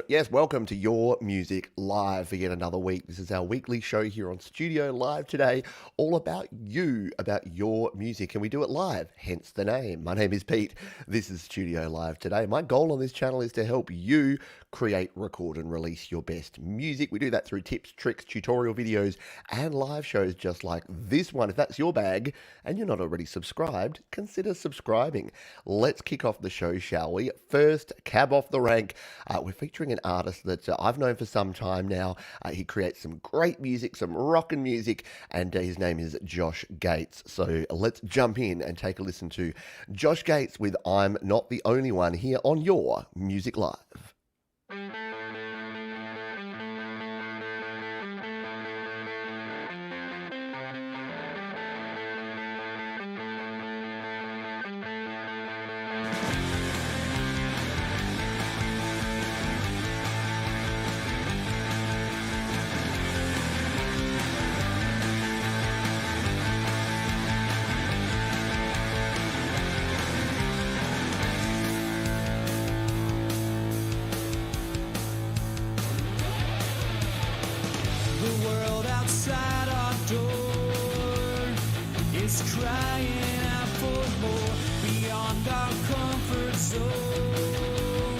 Yes, welcome to Your Music Live for yet another week. This is our weekly show here on Studio Live today, all about you, about your music, and we do it live, hence the name. My name is Pete. This is Studio Live today. My goal on this channel is to help you create, record, and release your best music. We do that through tips, tricks, tutorial videos, and live shows just like this one. If that's your bag and you're not already subscribed, consider subscribing. Let's kick off the show, shall we? First, cab off the rank. We're featuring an artist that I've known for some time now. He creates some great music, some rockin' music, and his name is Josh Gates. So let's jump in and take a listen to Josh Gates with I'm Not the Only One here on Your Music Live. The world outside our door is crying out for more beyond our comfort zone.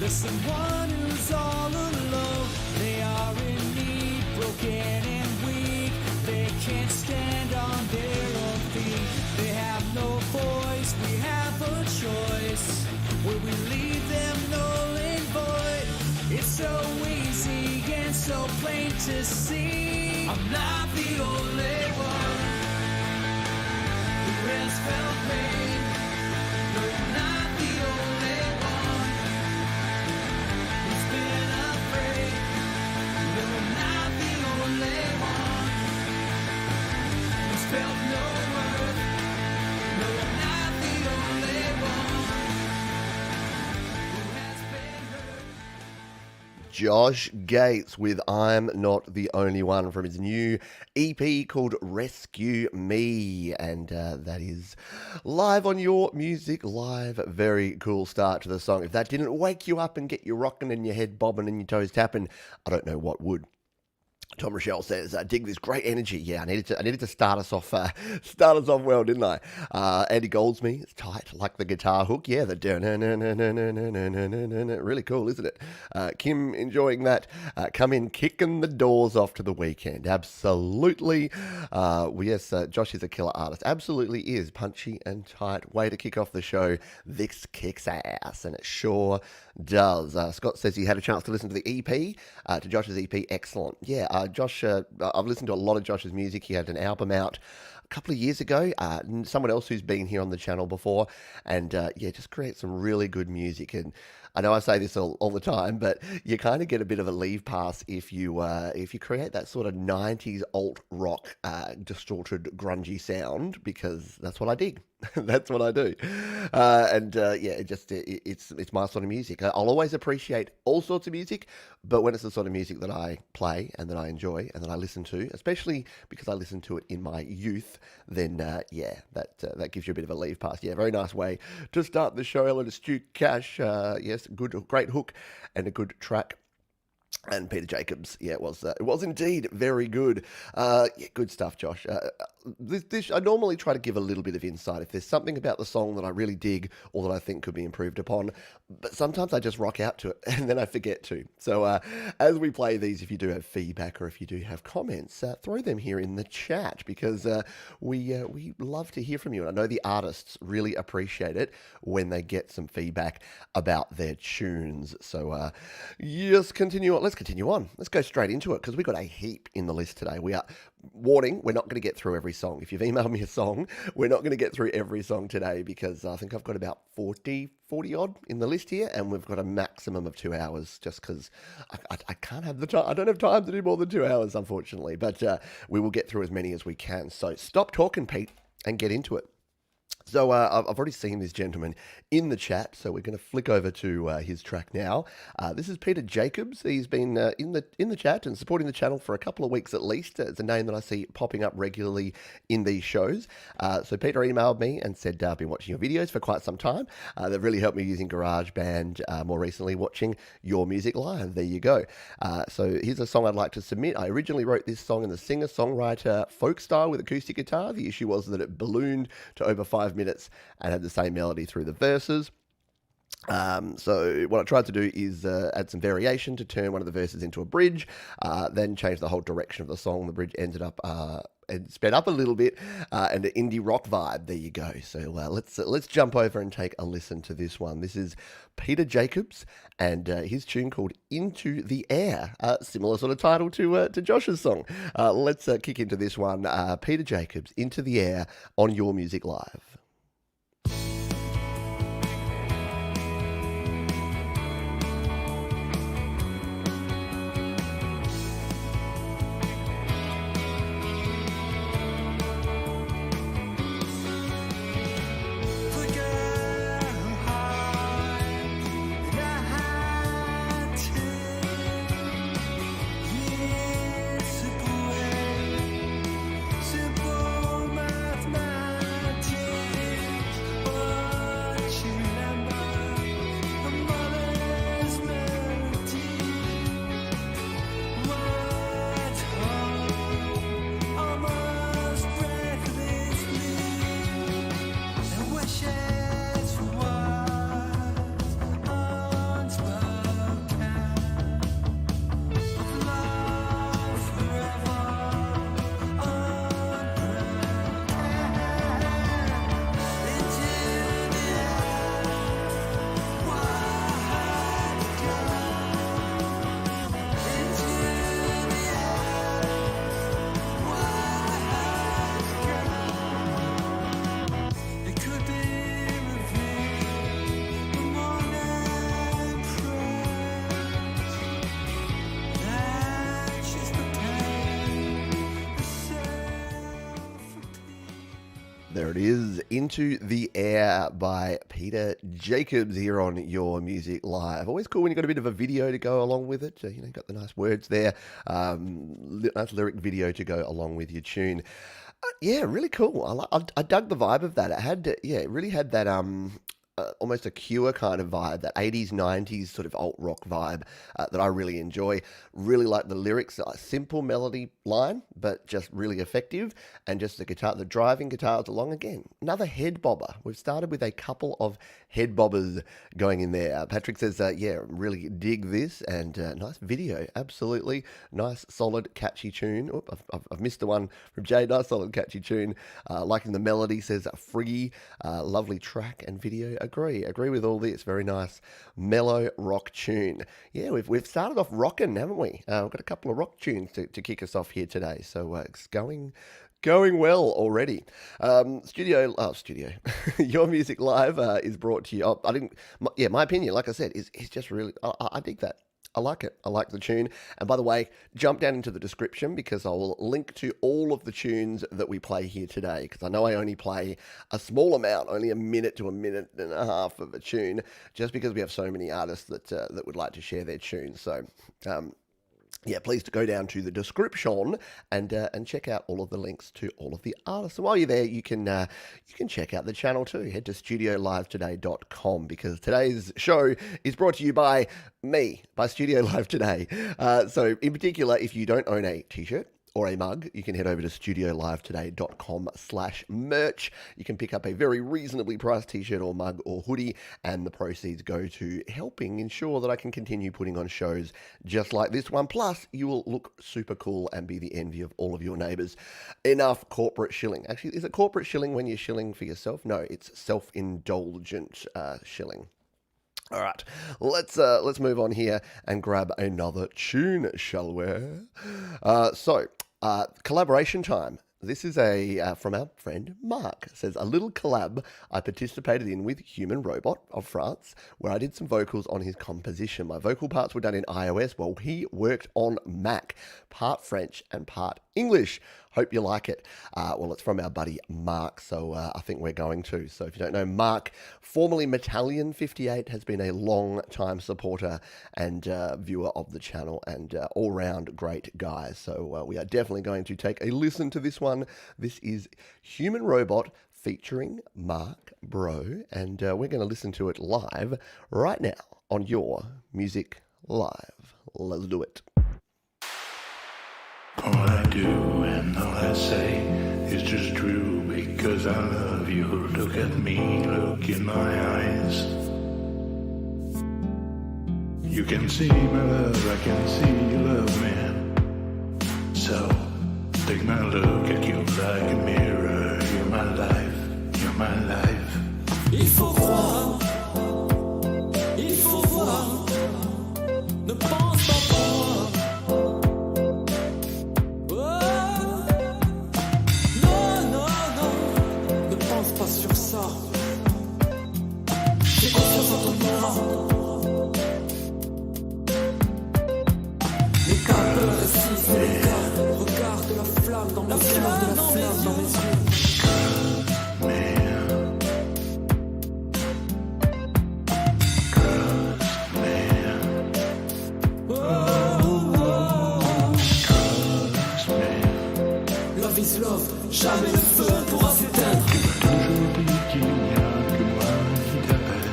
There's someone who's all alone. They are in need, broken and weak. They can't stand on their own feet. They have no voice, we have a choice. Will we leave them null and void? It's so easy and so plain to see. I'm not the only one who has felt pain. No, I'm not the only one who's been afraid. No, I'm not the only one who's felt no worth. No, I'm not the only one who has been hurt. Josh Gates with I'm Not the Only One from his new EP called Rescue Me. And that is live on Your Music Live. Very cool start to the song. If that didn't wake you up and get you rocking and your head bobbing and your toes tapping, I don't know what would. Tom Rochelle says, dig this great energy. Yeah, I needed to start us off well, didn't I? Andy Goldsmith, it's tight, like the guitar hook. Yeah, the really cool, isn't it? Kim enjoying that. Come in, kicking the doors off to the weekend. Absolutely. Yes, Josh is a killer artist. Absolutely is. Punchy and tight. Way to kick off the show. This kicks ass, and it sure does. Scott says he had a chance to listen to the EP, to Josh's EP. Excellent. Yeah, Josh, I've listened to a lot of Josh's music. He had an album out a couple of years ago. Someone else who's been here on the channel before, and yeah, just create some really good music. And I know I say this all the time, but you kind of get a bit of a leave pass if you create that sort of 90s alt rock distorted grungy sound, because that's what I dig. That's what I do. Yeah, it's my sort of music. I'll always appreciate all sorts of music, but when it's the sort of music that I play and that I enjoy and that I listen to, especially because I listened to it in my youth, then yeah, that gives you a bit of a leave pass. Yeah, very nice way to start the show. Hello to Stu Cash. Yes, great hook and a good track. And Peter Jacobs, yeah, it was indeed very good. Yeah, good stuff, Josh. This I normally try to give a little bit of insight if there's something about the song that I really dig or that I think could be improved upon. But sometimes I just rock out to it and then I forget to. So as we play these, if you do have feedback or if you do have comments, throw them here in the chat, because we love to hear from you. And I know the artists really appreciate it when they get some feedback about their tunes. So yes, continue on. Let's continue on. Let's go straight into it, because we've got a heap in the list today. Warning, we're not going to get through every song. If you've emailed me a song, we're not going to get through every song today, because I think I've got about 40 odd in the list here, and we've got a maximum of 2 hours, just because I can't have the time. I don't have time to do more than 2 hours, unfortunately, but we will get through as many as we can. So stop talking, Pete, and get into it. So I've already seen this gentleman in the chat, so we're going to flick over to his track now. This is Peter Jacobs. He's been in the chat and supporting the channel for a couple of weeks at least. It's a name that I see popping up regularly in these shows. So Peter emailed me and said, I've been watching your videos for quite some time. They've really helped me using GarageBand, more recently watching your music live. There you go. So here's a song I'd like to submit. I originally wrote this song in the singer-songwriter folk style with acoustic guitar. The issue was that it ballooned to over 5 minutes and had the same melody through the verses. So what I tried to do is add some variation to turn one of the verses into a bridge, then change the whole direction of the song. The bridge ended up and sped up a little bit, and an indie rock vibe. There you go. So let's jump over and take a listen to this one. This is Peter Jacobs and his tune called "Into the Air." Similar sort of title to Josh's song. Let's kick into this one. Peter Jacobs, "Into the Air" on Your Music Live. There it is, "Into the Air" by Peter Jacobs here on Your Music Live. Always cool when you've got a bit of a video to go along with it. You know, got the nice words there, nice lyric video to go along with your tune. Yeah, really cool. I dug the vibe of that. It really had that almost a Cure kind of vibe, that 80s, 90s sort of alt rock vibe that I really enjoy. Really like the lyrics, a simple melody line, but just really effective. And just the driving guitars along again. Another head bobber. We've started with a couple of head bobbers going in there. Patrick says, yeah, really dig this, and nice video. Absolutely. Nice, solid, catchy tune. Oop, I've missed the one from Jay. Nice, solid, catchy tune. Liking the melody, says Free. Lovely track and video. Agree with all this. Very nice, mellow rock tune. Yeah, we've started off rocking, haven't we? We've got a couple of rock tunes to kick us off here today. So it's going well already. Studio. Your Music Live is brought to you. My opinion, like I said, is just really. I dig that. I like it. I like the tune. And by the way, jump down into the description because I will link to all of the tunes that we play here today, because I know I only play a small amount, only a minute to a minute and a half of a tune, just because we have so many artists that would like to share their tunes. So, yeah, please go down to the description and check out all of the links to all of the artists. And while you're there, you can check out the channel too. Head to studiolivetoday.com because today's show is brought to you by me, by Studio Live Today. So in particular, if you don't own a t-shirt or a mug, you can head over to studiolivetoday.com/merch. You can pick up a very reasonably priced t-shirt or mug or hoodie, and the proceeds go to helping ensure that I can continue putting on shows just like this one. Plus, you will look super cool and be the envy of all of your neighbors. Enough corporate shilling. Actually, is it corporate shilling when you're shilling for yourself? No, it's self-indulgent shilling. All right, let's move on here and grab another tune, shall we? Collaboration time. This is from our friend Mark. It says, a little collab I participated in with Human Robot of France, where I did some vocals on his composition. My vocal parts were done in iOS while he worked on Mac, part French and part English. Hope you like it. Well, it's from our buddy Mark, so I think we're going to. So if you don't know, Mark, formerly Metallion58, has been a long-time supporter and viewer of the channel and all-round great guy. So we are definitely going to take a listen to this one. This is Human Robot featuring Mark Bro, and we're going to listen to it live right now on Your Music Live. Let's do it. All I do and all I say is just true because I love you. Look at me, look in my eyes. You can see my love, I can see you love me. So, take my look at you like a mirror. You're my life, you're my life. Il faut croire, il faut voir, ne pense pas pour moi. Pas sur ça. J'ai confiance en ton aura. Les câbles récissent les gars. Regarde la flamme dans mes yeux, de la flamme dans mes yeux. Love is love, jamais le feu pourra s'éteindre. Toujours dit qu'il n'y a que moi qui t'appelle.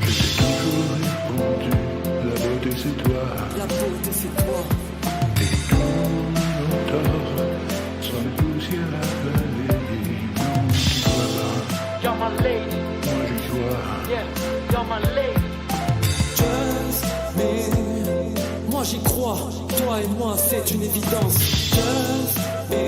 Je t'ai toujours répondu, la beauté c'est toi. La beauté c'est toi. Et tous nos torts sont les poussières à balayer. Non, tu vois pas. You're my lady. Moi je vois. Yeah, you're my lady. Just me. Moi j'y crois, toi et moi c'est une évidence. Just me.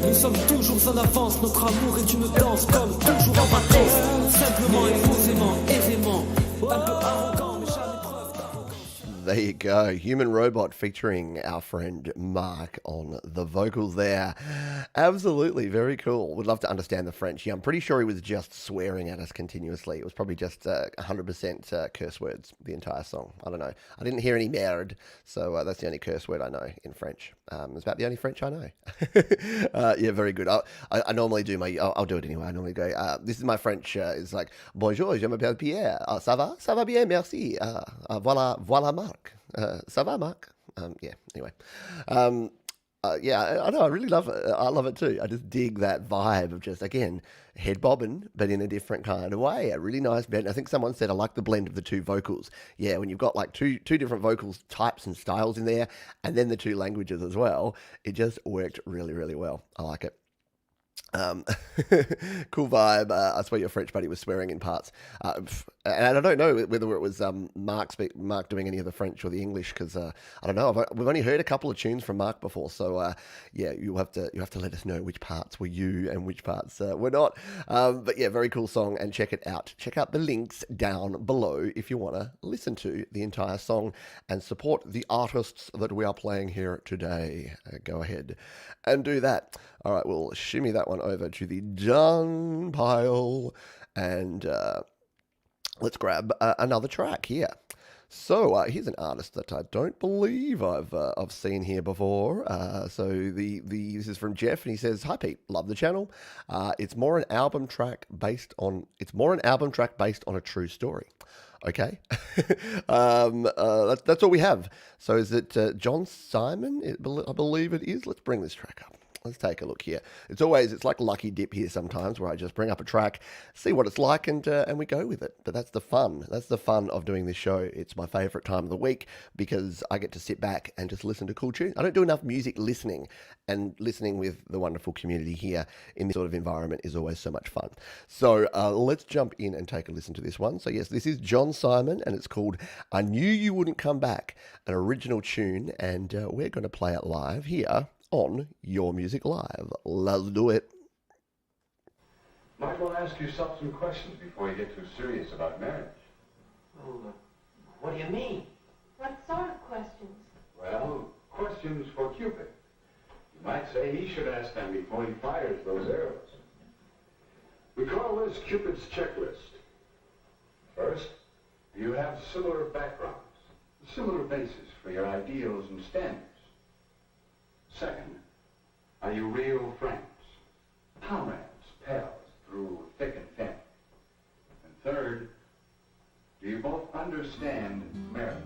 Nous sommes toujours en avance, notre amour est une danse comme toujours en vacances. Simplement et posément, aisément, un peu arrogant mais jamais preuve d'arrogance. There you go. Human Robot featuring our friend Mark on the vocals there. Absolutely. Very cool. Would love to understand the French. Yeah, I'm pretty sure he was just swearing at us continuously. It was probably just 100% curse words, the entire song. I don't know. I didn't hear any merde, so that's the only curse word I know in French. It's about the only French I know. Yeah, very good. I normally do my... I'll do it anyway. I normally go, this is my French. It's like, bonjour, je m'appelle Pierre. Ça va? Ça va bien, merci. Voilà Marc. Ça va, Marc? Yeah, anyway. Yeah, I know. I really love it. I love it too. I just dig that vibe of just, again, head bobbing, but in a different kind of way. A really nice blend. I think someone said, I like the blend of the two vocals. Yeah, when you've got like two different vocals types and styles in there, and then the two languages as well, it just worked really, really well. I like it. Cool vibe. I swear your French buddy was swearing in parts. And I don't know whether it was Mark doing any of the French or the English, because I don't know. We've only heard a couple of tunes from Mark before, so yeah, you have to let us know which parts were you and which parts were not. But yeah, very cool song, and check it out. Check out the links down below if you want to listen to the entire song and support the artists that we are playing here today. Go ahead and do that. All right, we'll shimmy that one over to the done pile, and let's grab another track here. So here's an artist that I don't believe I've seen here before. So this is from Jeff, and he says, "Hi Pete, love the channel. It's more an album track based on a true story." Okay, that's all we have. So is it John Simon? I believe it is. Let's bring this track up. Let's take a look here. It's like lucky dip here sometimes, where I just bring up a track, see what it's like, and we go with it. But that's the fun. That's the fun of doing this show. It's my favorite time of the week because I get to sit back and just listen to cool tunes. I don't do enough music listening, and listening with the wonderful community here in this sort of environment is always so much fun. So let's jump in and take a listen to this one. So yes, this is John Simon, and it's called "I Knew You Wouldn't Come Back," an original tune, and we're going to play it live here on Your Music Live. Let's do it. Might want to ask yourself some questions before you get too serious about marriage. Well, what do you mean? What sort of questions? Well, questions for Cupid. You might say he should ask them before he fires those arrows. We call this Cupid's checklist. First, do you have similar backgrounds, a similar basis for your ideals and standards? Second, are you real friends? Comrades, pals, through thick and thin? And third, do you both understand marriage?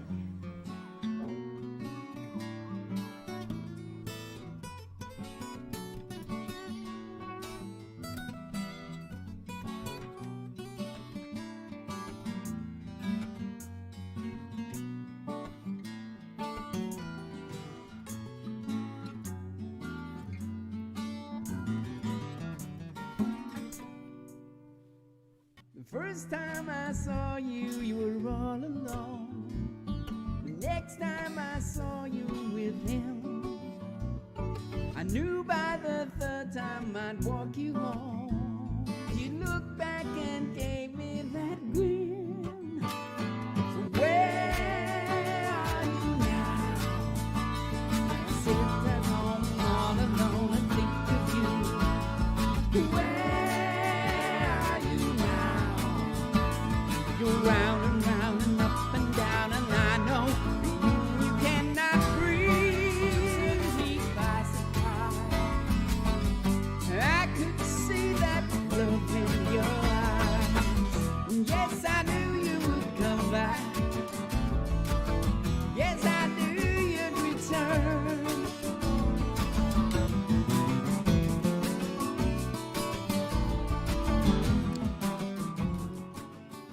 The first time I saw you, you were all alone. The next time I saw you with him, I knew by the third time I'd walk you home. You looked back and gave me that grin. So where are you now? I sit at home all alone and think of you. Where are you now? You're round and round and up and down, and I know you cannot bring me by surprise. I could see that look in your eyes. Yes, I knew you would come back. Yes, I knew you'd return.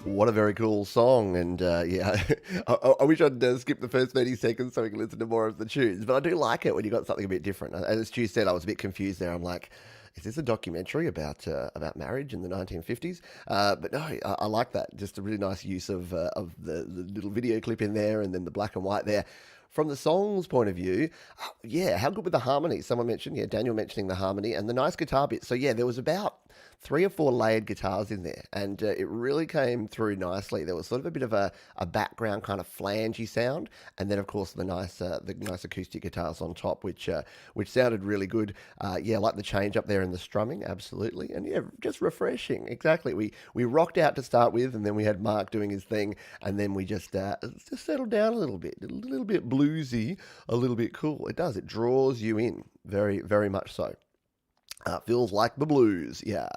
What a very cool song, and yeah, I wish I'd skip the first 30 seconds so we can listen to more of the tunes, but I do like it when you got something a bit different. As Stu said, I was a bit confused there. I'm like, is this a documentary about marriage in the 1950s? But no, I like that. Just a really nice use of the little video clip in there, and then the black and white there. From the song's point of view, yeah, how good with the harmony? Someone mentioned, yeah, Daniel mentioning the harmony and the nice guitar bit. So yeah, there was about 3 or 4 layered guitars in there, and it really came through nicely. There was sort of a bit of a background kind of flangey sound, and then of course the nice acoustic guitars on top, which sounded really good. Yeah, like the change up there in the strumming, absolutely, and yeah, just refreshing. Exactly. We rocked out to start with, and then we had Mark doing his thing, and then we just settled down a little bit bluesy, a little bit cool. It does. It draws you in very, very much so. Feels like the blues. Yeah,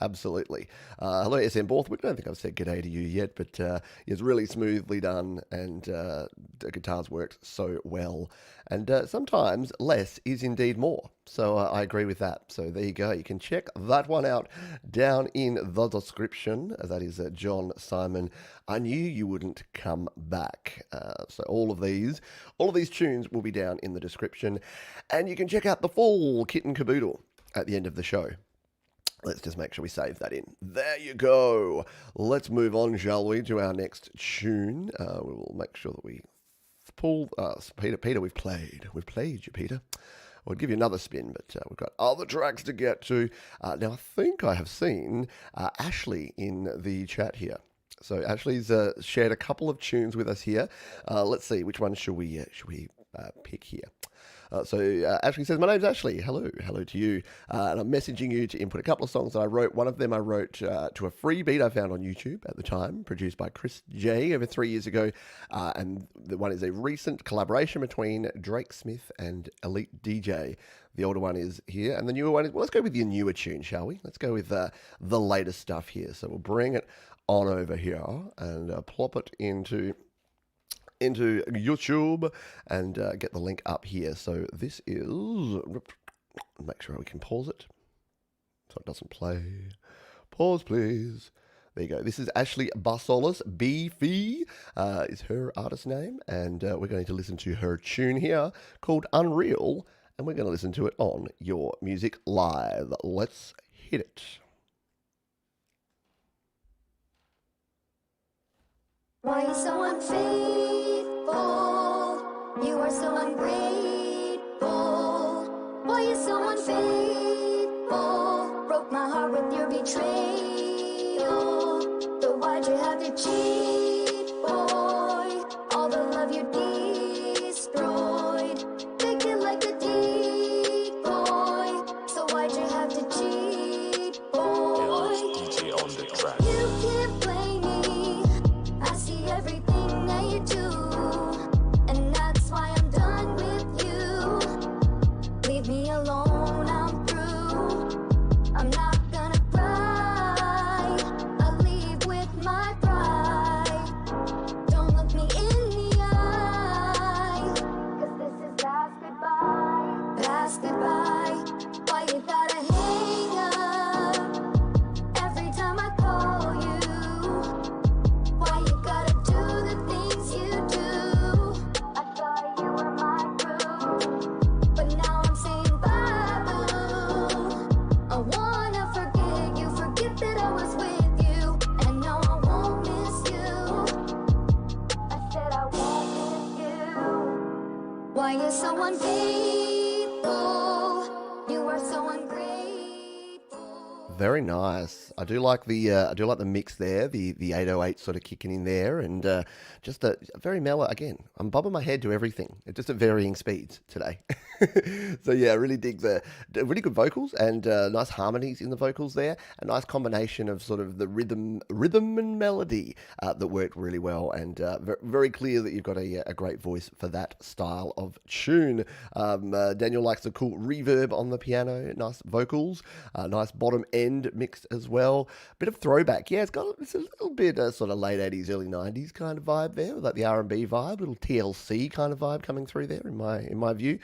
absolutely. Hello, SM Borthwick. I don't think I've said g'day to you yet, but it's really smoothly done, and the guitars worked so well. And sometimes less is indeed more. So I agree with that. So there you go. You can check that one out down in the description. That is John Simon. I knew you wouldn't come back. So all of these tunes will be down in the description, and you can check out the full kit and caboodle at the end of the show. Let's just make sure we save that in. There you go. Let's move on, shall we, to our next tune. We will make sure that we pull... Peter, we've played you, Peter. I'll give you another spin, but we've got other tracks to get to. Now, I think I have seen Ashley in the chat here. So Ashley's shared a couple of tunes with us here. Let's see, which one should we pick here? So Ashley says, my name's Ashley. Hello to you. And I'm messaging you to input a couple of songs that I wrote. One of them I wrote to a free beat I found on YouTube at the time, produced by Chris J over 3 years ago. And the one is a recent collaboration between Drake Smith and Elite DJ. The older one is here, and the newer one is, well, let's go with your newer tune, shall we? Let's go with the latest stuff here. So we'll bring it on over here and plop it into YouTube and get the link up here. So this is, make sure we can pause it so it doesn't play. Pause, please. There you go. This is Ashley Barsolas. Beefy is her artist name, and we're going to listen to her tune here called Unreal, and we're going to listen to it on Your Music Live. Let's hit it. Why you so unfaithful? You are so ungrateful. Why you so unfaithful? Broke my heart with your betrayal. So why'd you have to cheat, boy? All the love you destroyed. Picked it like a decoy. So why'd you have to cheat, boy? DJ on the track. You can't blame me. I see everything that you do, and that's why I'm done with you. so ungrateful. You are so ungrateful. Very nice. I do like the mix there, the 808 sort of kicking in there, and just a very mellow. Again, I'm bobbing my head to everything. It's just at varying speeds today. So yeah, I really dig the really good vocals and nice harmonies in the vocals there. A nice combination of sort of the rhythm and melody that worked really well, and very clear that you've got a great voice for that style of tune. Daniel likes the cool reverb on the piano, nice vocals, nice bottom end mixed as well. Bit of throwback, yeah. It's a little bit sort of late 80s, early 90s kind of vibe there, like the R&B vibe, little TLC kind of vibe coming through there in my view.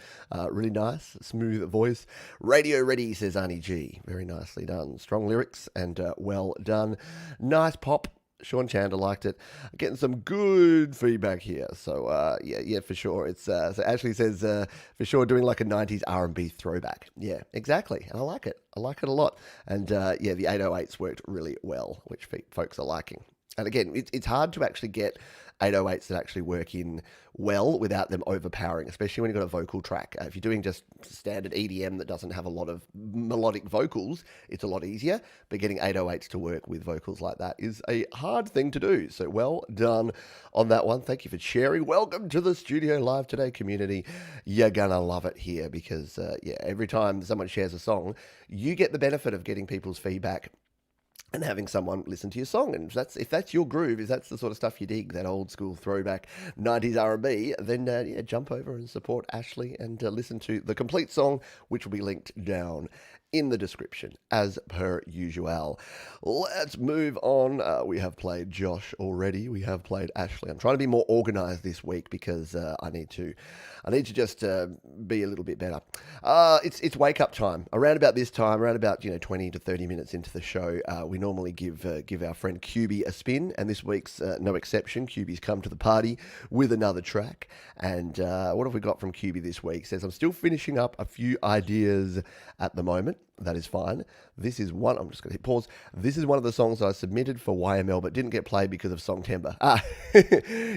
Really nice, smooth voice. Radio ready, says Arnie G. Very nicely done. Strong lyrics and well done. Nice pop. Sean Chandler liked it. Getting some good feedback here. So yeah, for sure. It's so Ashley says for sure doing like a 90s R&B throwback. Yeah, exactly. And I like it. I like it a lot. And yeah, the 808s worked really well, which folks are liking. And again, it's hard to actually get 808s that actually work in well without them overpowering, especially when you've got a vocal track. If you're doing just standard EDM that doesn't have a lot of melodic vocals, it's a lot easier. But getting 808s to work with vocals like that is a hard thing to do. So well done on that one. Thank you for sharing. Welcome to the studio live today, community. You're gonna love it here because yeah, every time someone shares a song, you get the benefit of getting people's feedback and having someone listen to your song. And if that's your groove, if that's the sort of stuff you dig, that old school throwback 90s R&B, then yeah, jump over and support Ashley and listen to the complete song, which will be linked down in the description as per usual. Let's move on. We have played Josh already. We have played Ashley. I'm trying to be more organized this week because I need to just be a little bit better. It's wake up time. Around about this time, around about 20 to 30 minutes into the show, we normally give our friend QB a spin, and this week's no exception. QB's come to the party with another track. And what have we got from QB this week? Says, I'm still finishing up a few ideas at the moment. That is fine. This is one. I'm just going to hit pause. This is one of the songs I submitted for YML, but didn't get played because of Songtember.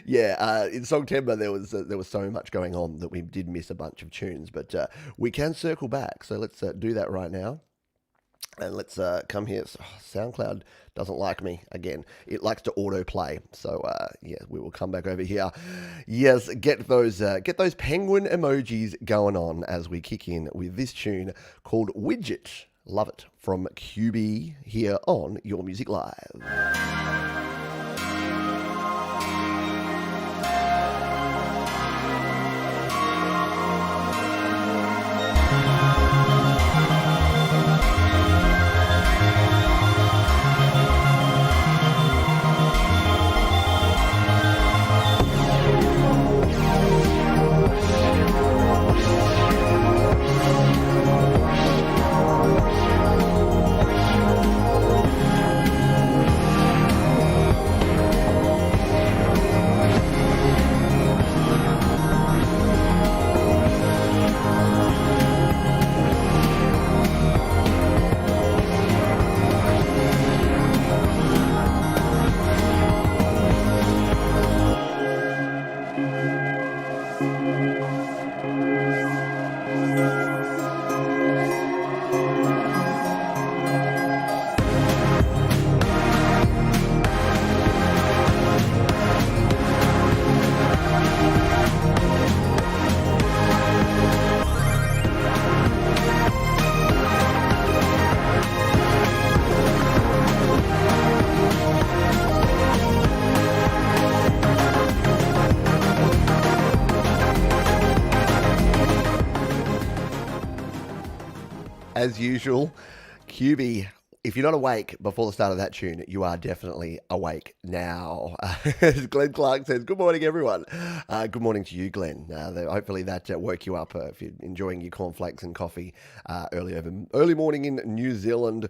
Yeah. In Songtember there was so much going on that we did miss a bunch of tunes, but we can circle back. So let's do that right now. And let's come here. SoundCloud doesn't like me again. It likes to autoplay. So yeah, we will come back over here. Yes, get those penguin emojis going on as we kick in with this tune called Widget. Love it from QB here on Your Music Live. As usual, QB, if you're not awake before the start of that tune, you are definitely awake now. Glenn Clark says, good morning, everyone. Good morning to you, Glenn. Hopefully that woke you up if you're enjoying your cornflakes and coffee early morning in New Zealand.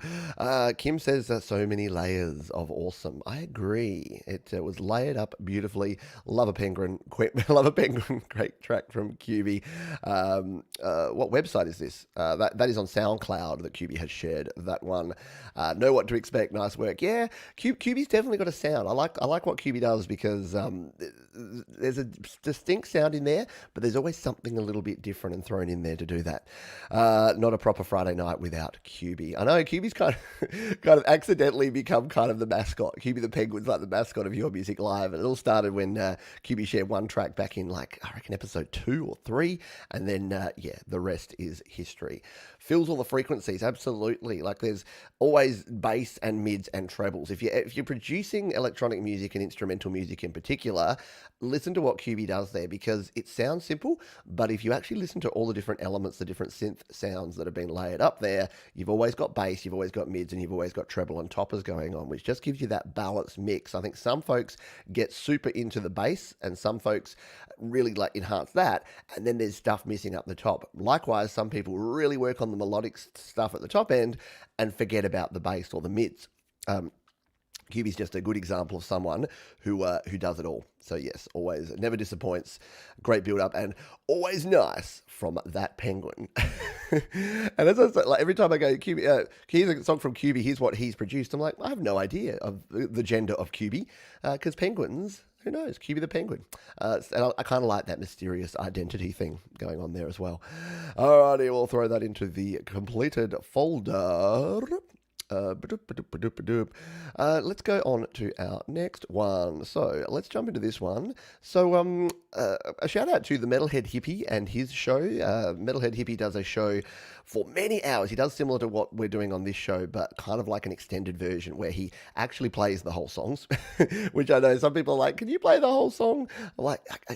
Kim says, so many layers of awesome. I agree. It was layered up beautifully. Love a penguin. Great track from QB. What website is this? That is on SoundCloud that QB has shared that one. Know what to expect. Nice work. Yeah, QB's definitely got a sound. I like what QB does because there's a distinct sound in there, but there's always something a little bit different and thrown in there to do that. Not a proper Friday night without QB. I know QB's kind of accidentally become kind of the mascot. QB the Penguin's like the mascot of Your Music Live, and it all started when QB shared one track back in I reckon episode 2 or 3, and then the rest is history. Fills all the frequencies, absolutely. Like there's always bass and mids and trebles. If you're producing electronic music and instrumental music in particular, listen to what QB does there, because it sounds simple, but if you actually listen to all the different elements, the different synth sounds that have been layered up there, you've always got bass, you've always got mids, and you've always got treble and toppers going on, which just gives you that balanced mix. I think some folks get super into the bass, and some folks really enhance that, and then there's stuff missing up the top. Likewise, some people really work on the melodic stuff at the top end and forget about the bass or the mids. QB's just a good example of someone who does it all. So yes, always, never disappoints. Great build up and always nice from that penguin. And as I said, every time I go, QB, here's a song from QB, here's what he's produced. I'm like, I have no idea of the gender of QB, because penguins, who knows? QB the penguin. And I kind of like that mysterious identity thing going on there as well. Alrighty, we'll throw that into the completed folder. Let's go on to our next one. So let's jump into this one. So a shout out to the Metalhead Hippie and his show. Metalhead Hippie does a show for many hours. He does similar to what we're doing on this show, but kind of like an extended version where he actually plays the whole songs, which I know some people are like, can you play the whole song? I'm like, I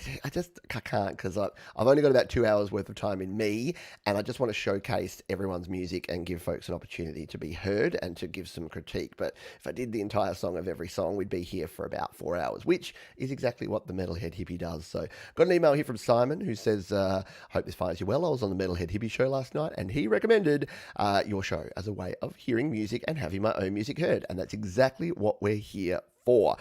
can't, because I've only got about 2 hours worth of time in me, and I just want to showcase everyone's music and give folks an opportunity to be heard and to give some critique. But if I did the entire song of every song, we'd be here for about 4 hours, which is exactly what the Metalhead Hippie does. So got an email here from Simon who says, hope this finds you well. I was on the Metalhead Hippie show last night, and he recommended your show as a way of hearing music and having my own music heard. And that's exactly what we're here for.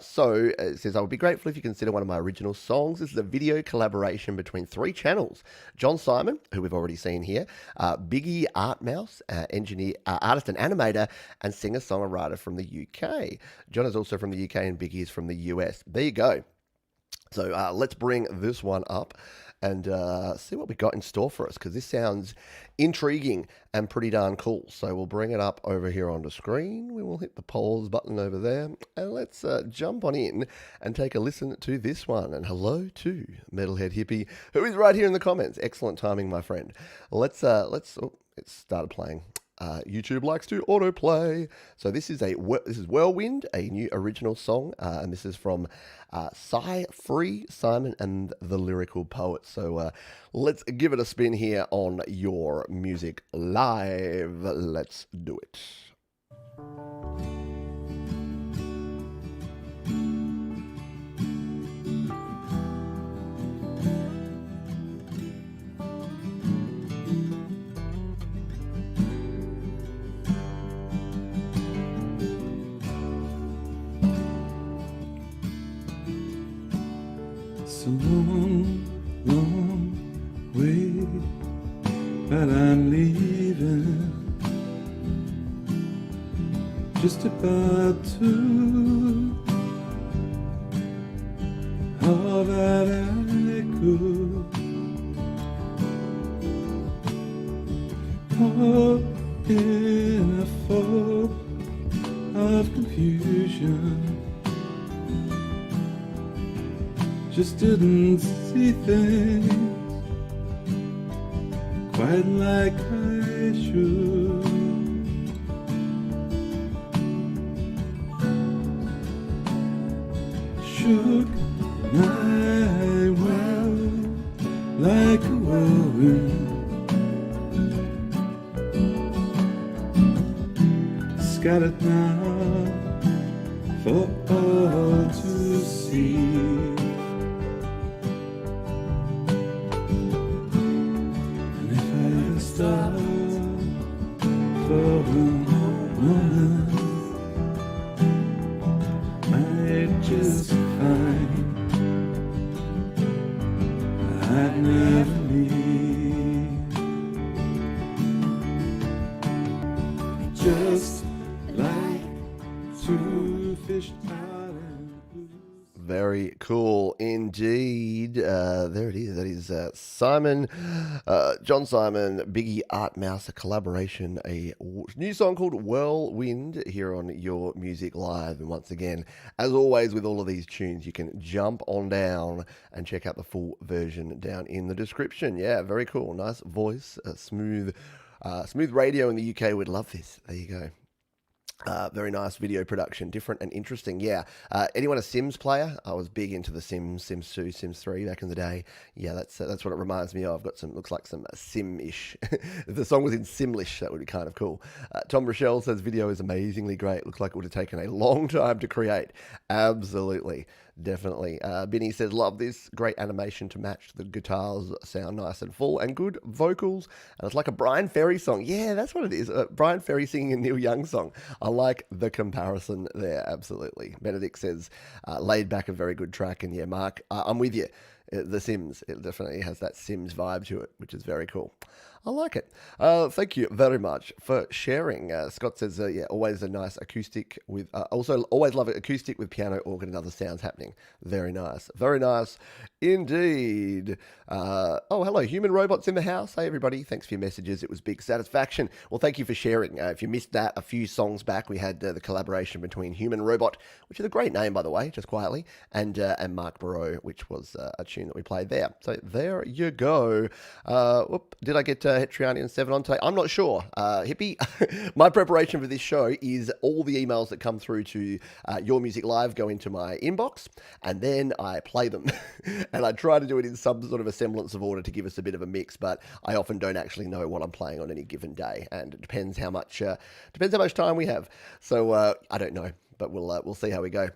So it says, I would be grateful if you consider one of my original songs. This is a video collaboration between 3 channels. John Simon, who we've already seen here, Biggie Art Mouse, engineer, artist and animator, and singer-songwriter from the UK. John is also from the UK and Biggie is from the US. There you go. So let's bring this one up and see what we got in store for us, because this sounds intriguing and pretty darn cool. So we'll bring it up over here on the screen. We will hit the polls button over there, and let's jump on in and take a listen to this one. And hello to Metalhead Hippie, who is right here in the comments. Excellent timing, my friend. Let's oh, it started playing. YouTube likes to autoplay. So this is Whirlwind, a new original song, and this is from Free, Simon and the Lyrical Poet. So let's give it a spin here on Your Music Live. Let's do it. It's a long, long way that I'm leaving, just about to all that I could, caught in a fog of confusion. Just didn't see things quite like I should. Shook my world like a whirlwind, scattered now for all to see. Very cool indeed. There it is. That is Simon, John Simon, Biggie Art Mouse, a collaboration, new song called Whirlwind here on Your Music Live. And once again, as always with all of these tunes, you can jump on down and check out the full version down in the description. Yeah, very cool. Nice voice, smooth radio in the UK would love this. There you go. Very nice video production, different and interesting. Yeah. Anyone a Sims player? I was big into the Sims 2, Sims 3 back in the day. Yeah, that's what it reminds me of. Got some, looks like some Sim-ish. If the song was in Simlish, that would be kind of cool. Tom Rochelle says video is amazingly great. Looks like it would have taken a long time to create. Absolutely. Definitely. Binny says, love this. Great animation to match. The guitars sound nice and full and good vocals. And it's like a Brian Ferry song. Yeah, that's what it is. Brian Ferry singing a Neil Young song. I like the comparison there. Absolutely. Benedict says, laid back, a very good track. And yeah, Mark, I'm with you. The Sims, it definitely has that Sims vibe to it, which is very cool. I like it. Thank you very much for sharing. Scott says, yeah, always a nice acoustic with, also always love it, acoustic with piano, organ and other sounds happening. Very nice. Very nice indeed. Oh, hello, human robots in the house. Hey, everybody. Thanks for your messages. It was big satisfaction. Well, thank you for sharing. If you missed that a few songs back, we had the collaboration between Human Robot, which is a great name, by the way, just quietly, and Mark Barreau, which was a tune that we played there. So there you go. Did I get Hetriani and 7 on today? I'm not sure. Hippie, my preparation for this show is all the emails that come through to Your Music Live go into my inbox, and then I play them. And I try to do it in some sort of a semblance of order to give us a bit of a mix, but I often don't actually know what I'm playing on any given day, and it depends how much time we have. So I don't know, but we'll see how we go.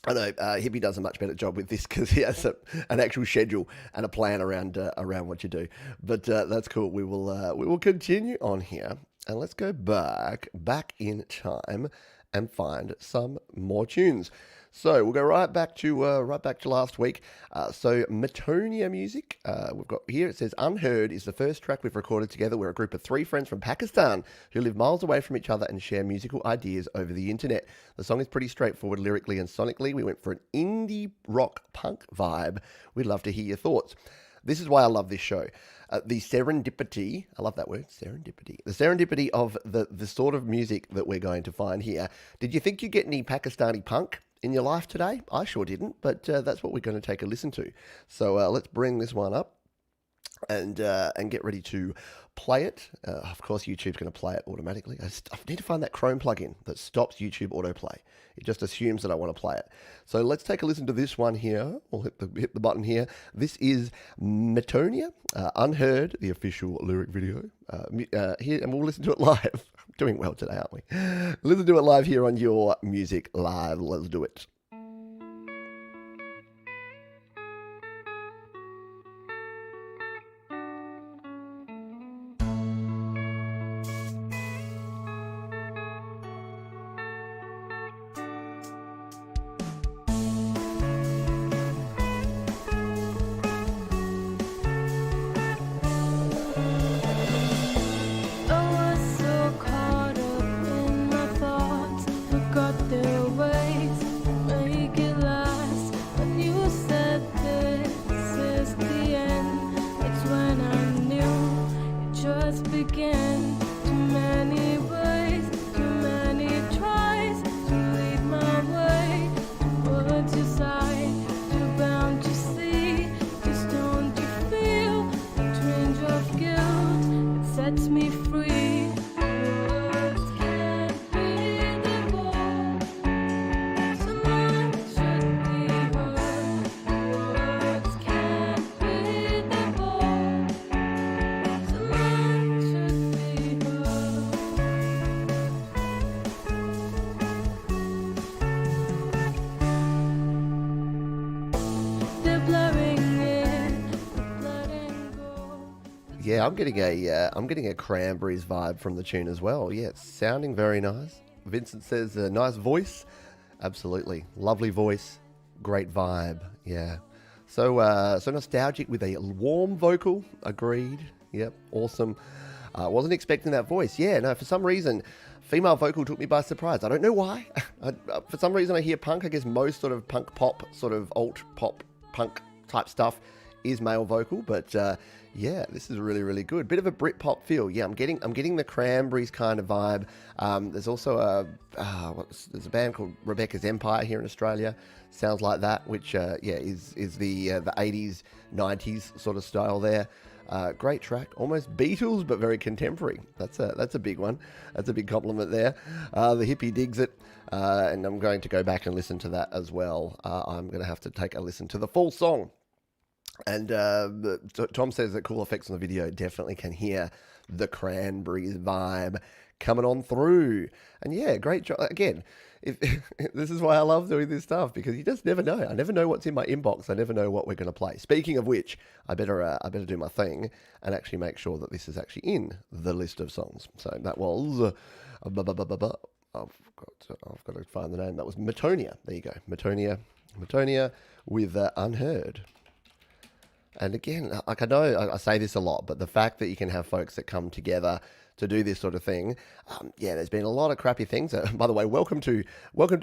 I know Hippie does a much better job with this because he has an actual schedule and a plan around what you do. But that's cool. We will continue on here, and let's go back in time and find some more tunes. So we'll go right back to last week. So Matonia music, we've got here. It says Unheard is the first track we've recorded together. We're a group of 3 friends from Pakistan who live miles away from each other and share musical ideas over the internet. The song is pretty straightforward lyrically and sonically. We went for an indie rock punk vibe. We'd love to hear your thoughts. This is why I love this show. The serendipity, I love that word, serendipity. The serendipity of the sort of music that we're going to find here. Did you think you'd get any Pakistani punk in your life today? I sure didn't, but that's what we're going to take a listen to. So let's bring this one up and get ready to play it. Of course, YouTube's going to play it automatically. I need to find that Chrome plugin that stops YouTube autoplay. It just assumes that I want to play it. So let's take a listen to this one here. We'll hit the button here. This is Matonia, Unheard, the official lyric video. Here, and we'll listen to it live. Doing well today, aren't we? Listen to it live here on Your Music Live. Let's do it. Yeah, I'm getting a Cranberries vibe from the tune as well. Yeah, it's sounding very nice. Vincent says a nice voice. Absolutely. Lovely voice. Great vibe. Yeah. So nostalgic with a warm vocal. Agreed. Yep. Awesome. Wasn't expecting that voice. Yeah, no, for some reason, female vocal took me by surprise. I don't know why. For some reason, I hear punk. I guess most sort of punk pop, sort of alt pop punk type stuff is male vocal, but yeah, this is really, really good. Bit of a Britpop feel. Yeah, I'm getting the Cranberries kind of vibe. There's also there's a band called Rebecca's Empire here in Australia. Sounds like that, which is the 80s, 90s sort of style there. Great track, almost Beatles, but very contemporary. That's a big one. That's a big compliment there. The hippie digs it, and I'm going to go back and listen to that as well. I'm going to have to take a listen to the full song. And Tom says that cool effects on the video definitely can hear the Cranberries vibe coming on through. And yeah, great job. Again, this is why I love doing this stuff, because you just never know. I never know what's in my inbox. I never know what we're going to play. Speaking of which, I better do my thing and actually make sure that this is actually in the list of songs. So that was I've got to find the name. That was Matonia. There you go, Matonia with Unheard. And again, like I know I say this a lot, but the fact that you can have folks that come together to do this sort of thing, there's been a lot of crappy things. By the way, welcome to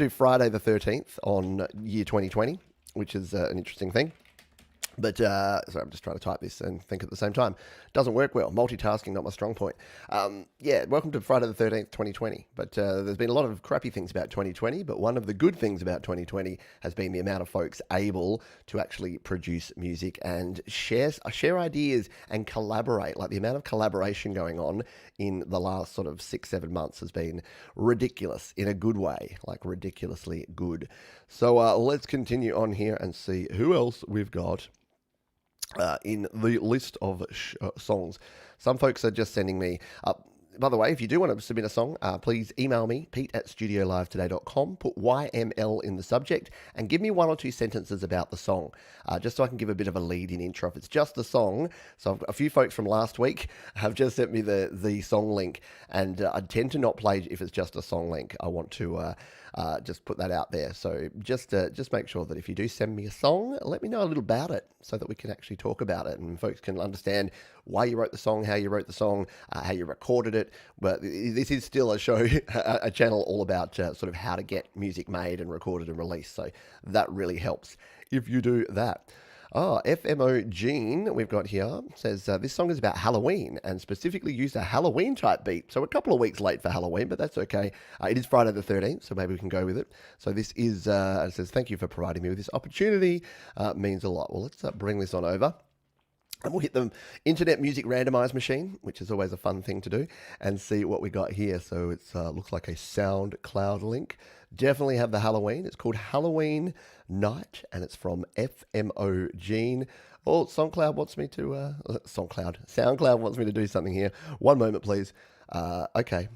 Friday the 13th on year 2020, which is an interesting thing. But, sorry, I'm just trying to type this and think at the same time. Doesn't work well. Multitasking, not my strong point. Welcome to Friday the 13th, 2020. But there's been a lot of crappy things about 2020, but one of the good things about 2020 has been the amount of folks able to actually produce music and share ideas and collaborate. Like the amount of collaboration going on in the last sort of 6-7 months has been ridiculous in a good way, like ridiculously good. So let's continue on here and see who else we've got in the list of songs. Some folks are just sending me by the way, if you do want to submit a song, please email me, pete@studiolivetoday.com, put YML in the subject, and give me 1 or 2 sentences about the song, just so I can give a bit of a lead-in intro if it's just the song. So I've got a few folks from last week have just sent me the song link, and I tend to not play if it's just a song link. I want to just put that out there. So just make sure that if you do send me a song, let me know a little about it so that we can actually talk about it and folks can understand why you wrote the song, how you wrote the song, how you recorded it. But this is still a show, a channel all about sort of how to get music made and recorded and released. So that really helps if you do that. FMO Gene, we've got here, says this song is about Halloween and specifically used a Halloween type beat. So a couple of weeks late for Halloween, but that's okay. It is Friday the 13th, so maybe we can go with it. So this is, it says, thank you for providing me with this opportunity. Means a lot. Well, let's bring this on over. And we'll hit the Internet Music Randomize machine, which is always a fun thing to do, and see what we got here. So it looks like a SoundCloud link. Definitely have the Halloween. It's called Halloween Night, and it's from FMO Gene. Oh, SoundCloud wants me to do something here. One moment, please. Okay,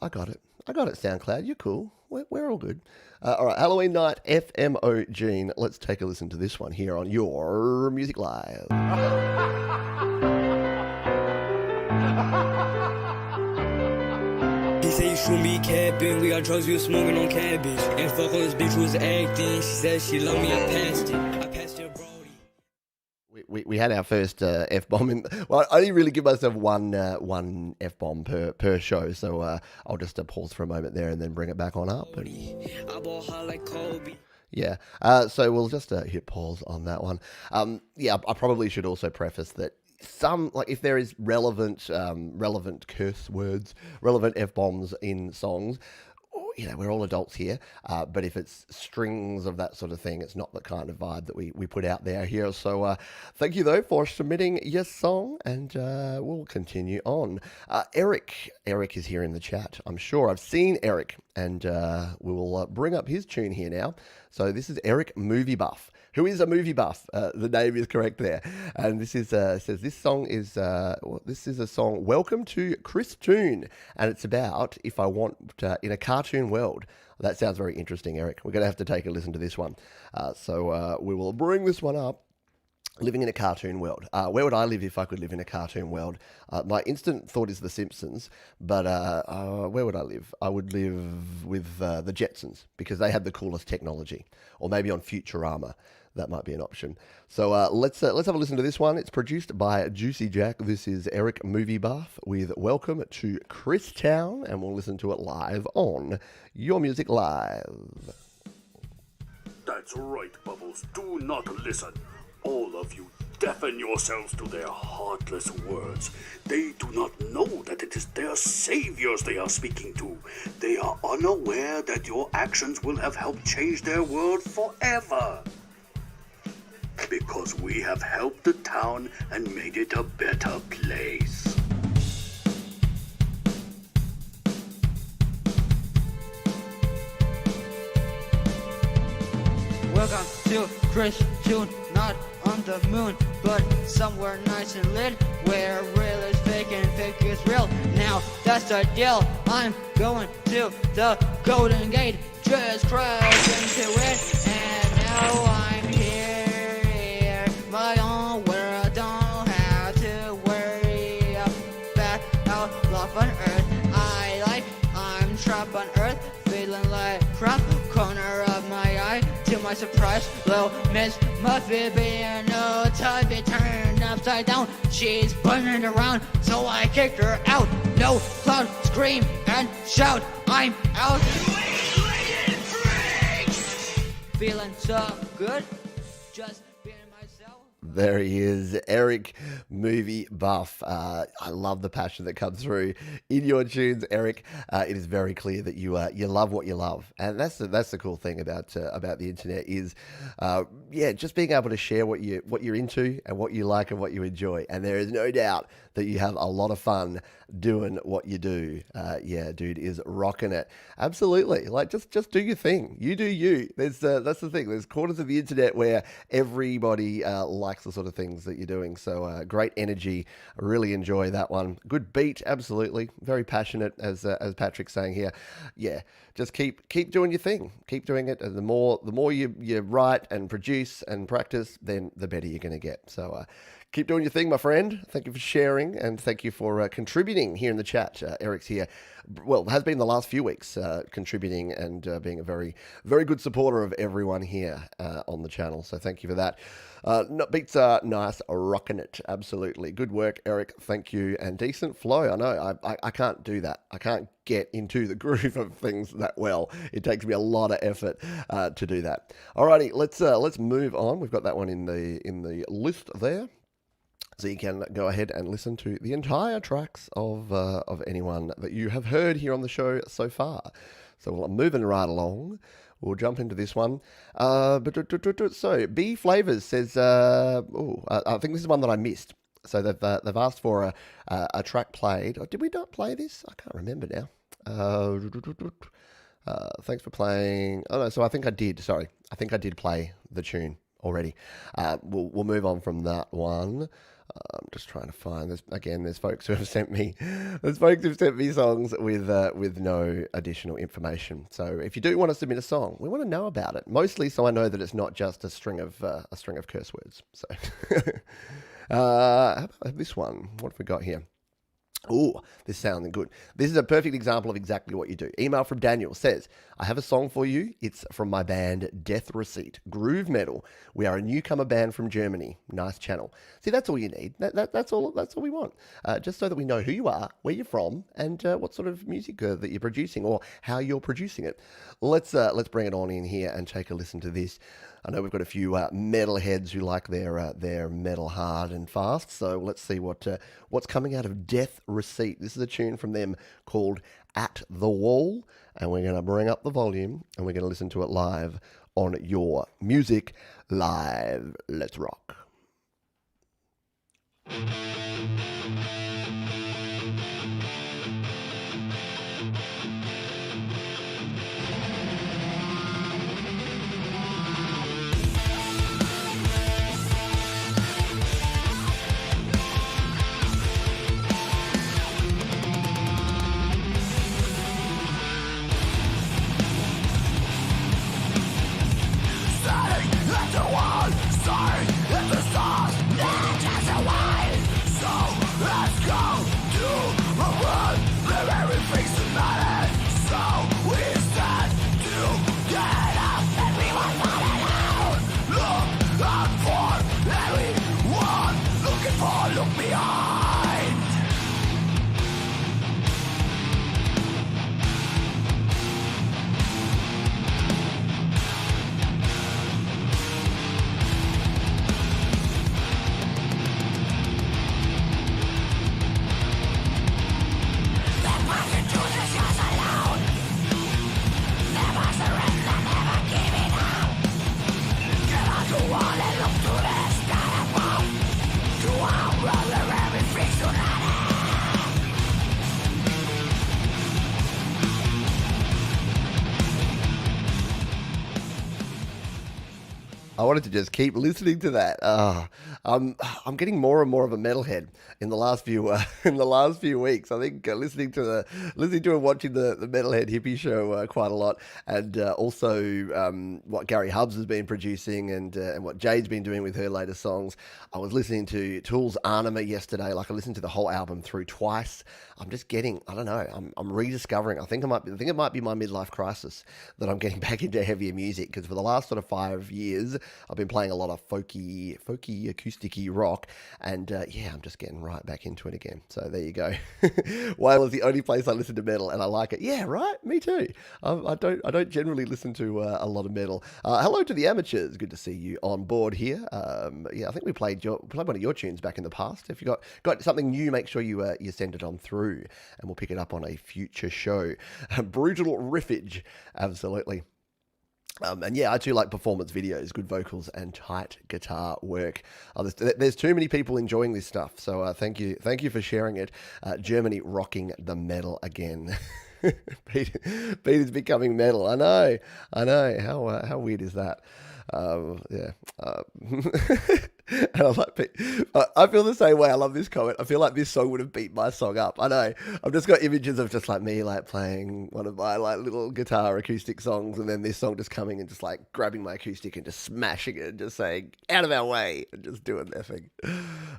I got it. SoundCloud. You're cool. We're all good. All right, Halloween Night, FMO Gene. Let's take a listen to this one here on Your Music Live. He said you should be capping, we got drugs, we was smoking on cabbage. And fuck on this bitch who was acting, she said she loved me, I passed it, Brody. We had our first F-bomb in, well, I only really give myself one F-bomb per show, so I'll just pause for a moment there and then bring it back on up. And, I ball hard like Kobe. yeah, so we'll just hit pause on that one. I probably should also preface that if there is relevant curse words, relevant F-bombs in songs, we're all adults here, but if it's strings of that sort of thing, it's not the kind of vibe that we put out there here. So thank you, though, for submitting your song, and we'll continue on. Eric is here in the chat. I'm sure I've seen Eric, and we will bring up his tune here now. So this is Eric Movie Buff, who is a movie buff. The name is correct there. And this is says this song is this is a song, Welcome to Chris Tune, and it's about if I want in a cartoon world. That sounds very interesting, Eric. We're going to have to take a listen to this one. So we will bring this one up. living in a cartoon world. Where would I live if I could live in a cartoon world? My instant thought is The Simpsons, but where would I live? I would live with the Jetsons because they had the coolest technology, or maybe on Futurama. That might be an option. So let's have a listen to this one. It's produced by Juicy Jack. This is Eric Movie Buff with Welcome to Chris Town, and we'll listen to it live on Your Music Live. That's right, Bubbles. Do not listen. All of you deafen yourselves to their heartless words. They do not know that it is their saviors they are speaking to. They are unaware that your actions will have helped change their world forever. Because we have helped the town and made it a better place. Welcome to Chris Tune, not on the moon, but somewhere nice and lit, where real is fake and fake is real. Now that's the deal. I'm going to the Golden Gate, just crash into it, and now I'm here, my own world. Don't have to worry about love on Earth. I'm trapped on Earth, feeling like crap. Corner of my eye, to my surprise, little Miss Muffet being no time be turned upside down. She's burning around, so I kicked her out. No cloud, scream and shout, I'm out. Feeling so good, just being myself. There he is, Eric Movie Buff. I love the passion that comes through in your tunes, Eric. It is very clear that you love what you love, and that's the cool thing about the internet is, just being able to share what you're into and what you like and what you enjoy. And there is no doubt that you have a lot of fun doing what you do. Dude is rocking it. Absolutely. Like just do your thing. You do you. That's the thing. There's corners of the internet where everybody likes the sort of things that you're doing. So great energy. I really enjoy that one. Good beat. Absolutely. Very passionate, as Patrick's saying here. Yeah. Just keep doing your thing. Keep doing it. And the more you write and produce and practice, then the better you're going to get. So keep doing your thing, my friend. Thank you for sharing, and thank you for contributing here in the chat. Eric's here. Well, has been the last few weeks contributing and being a very, very good supporter of everyone here on the channel. So thank you for that. Beats are nice, rocking it. Absolutely. Good work, Eric. Thank you. And decent flow. I know I can't do that. I can't get into the groove of things that well. It takes me a lot of effort to do that. Alrighty, let's move on. We've got that one in the list there. So you can go ahead and listen to the entire tracks of anyone that you have heard here on the show so far. So I'm moving right along. We'll jump into this one. So B Flavors says, I think this is one that I missed. So they've asked for a track played. Or did we not play this? I can't remember now. Thanks for playing. Oh no, so I think I did. Sorry, I think I did play the tune already. We'll move on from that one. I'm just trying to find this again. There's folks who have sent me songs with no additional information. So if you do want to submit a song, we want to know about it. Mostly, so I know that it's not just a string of curse words. So how about this one? What have we got here? Oh, this sounding good. This is a perfect example of exactly what you do. Email from Daniel says, I have a song for you. It's from my band Death Receipt, groove metal. We are a newcomer band from Germany. Nice channel. See, that's all you need. That's all we want. Just so that we know who you are, where you're from, and what sort of music that you're producing or how you're producing it. Let's bring it on in here and take a listen to this. I know we've got a few metalheads who like their metal hard and fast, so let's see what's coming out of Death Receipt. This is a tune from them called At the Wall, and we're going to bring up the volume and we're going to listen to it live on Your Music Live. Let's rock. At the wall, sorry, it's a song. I wanted to just keep listening to that. I'm getting more and more of a metalhead in the last few weeks. I think listening to and watching the Metalhead Hippie show quite a lot, and also what Gary Hubbs has been producing and what Jade's been doing with her latest songs. I was listening to Tool's Anima yesterday. Like I listened to the whole album through twice. I'm just getting, I don't know, I'm rediscovering. I think it might be my midlife crisis that I'm getting back into heavier music, because for the last sort of 5 years I've been playing a lot of folky acousticy rock, and yeah, I'm just getting right back into it again. So there you go. Wales is the only place I listen to metal, and I like it. Yeah, right. Me too. I don't generally listen to a lot of metal. Hello to the amateurs. Good to see you on board here. Yeah, I think we played one of your tunes back in the past. If you got something new, make sure you send it on through, and we'll pick it up on a future show. Brutal riffage, absolutely. And yeah, I too like performance videos, good vocals, and tight guitar work. There's too many people enjoying this stuff, so thank you for sharing it. Germany rocking the metal again. Peter's becoming metal. I know. How weird is that? Yeah. And I feel the same way. I love this comment. I feel like this song would have beat my song up. I know. I've just got images of just like me like playing one of my like little guitar acoustic songs, and then this song just coming and just like grabbing my acoustic and just smashing it and just saying out of our way and just doing their thing.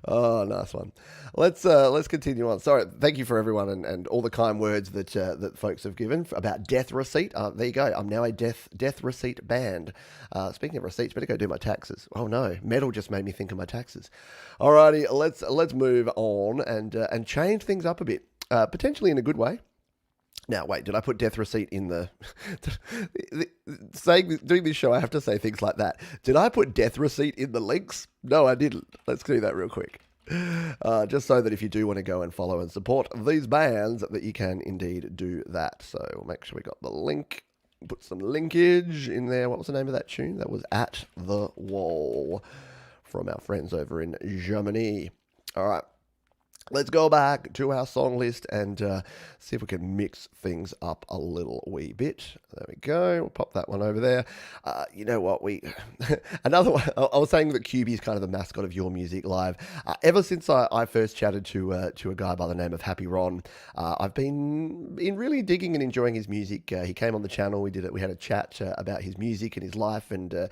Oh, nice one. Let's continue on. Sorry, thank you for everyone and all the kind words that folks have given about Death Receipt. There you go. I'm now a Death Receipt band. Speaking of receipts, better go do my taxes. Oh no, metal just made me think of my taxes. Alrighty, let's move on and change things up a bit, potentially in a good way. Now, wait, did I put Death Receipt in the... doing this show, I have to say things like that. Did I put Death Receipt in the links? No, I didn't. Let's do that real quick. Just so that if you do want to go and follow and support these bands, that you can indeed do that. So we'll make sure we got the link. Put some linkage in there. What was the name of that tune? That was At the Wall from our friends over in Germany. All right. Let's go back to our song list and see if we can mix things up a little wee bit. There we go. We'll pop that one over there. You know what? Another one. I was saying that QB is kind of the mascot of Your Music Live. Ever since I first chatted to a guy by the name of Happy Ron, I've been really digging and enjoying his music. He came on the channel. We had a chat about his music and his life and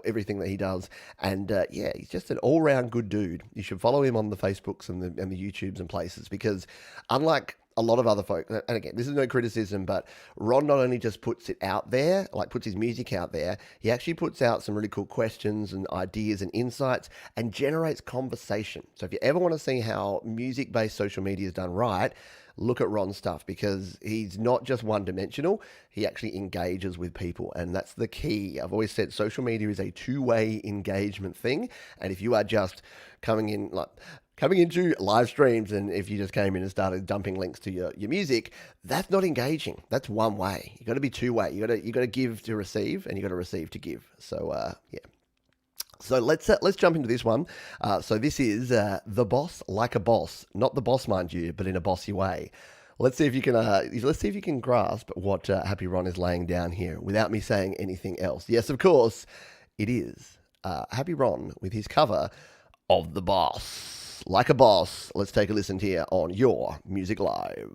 everything that he does. And yeah, he's just an all-round good dude. You should follow him on the Facebooks and the YouTubes and places, because unlike a lot of other folk, and again, this is no criticism, but Ron not only just puts it out there, like puts his music out there, he actually puts out some really cool questions and ideas and insights and generates conversation. So if you ever want to see how music-based social media is done right, look at Ron's stuff, because he's not just one-dimensional. He actually engages with people, and that's the key. I've always said social media is a two-way engagement thing, and if you are just coming into live streams, and if you just came in and started dumping links to your music, that's not engaging. That's one way. You got to be two way. You got to give to receive, and you got to receive to give. So yeah. So let's jump into this one. So this is The Boss Like a Boss, not the boss, mind you, but in a bossy way. Let's see if you can grasp what Happy Ron is laying down here without me saying anything else. Yes, of course, it is Happy Ron with his cover of The Boss Like a Boss. Let's take a listen here on Your Music Live.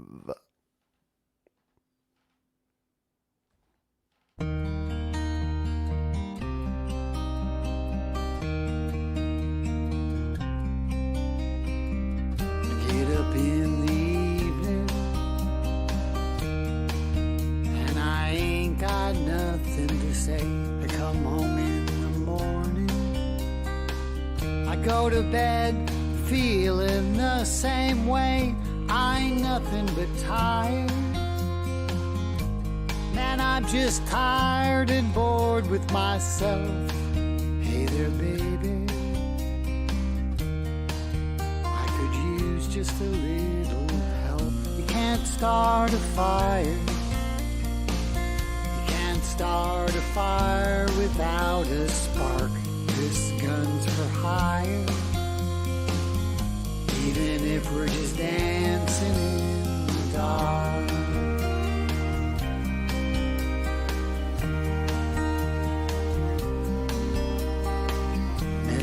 Get up in the evening, and I ain't got nothing to say. I come home in the morning, I go to bed feeling the same way. I ain't nothing but tired. Man, I'm just tired and bored with myself. Hey there, baby, I could use just a little help. You can't start a fire. You can't start a fire without a spark. This gun's for hire. Even if we're just dancing in the dark.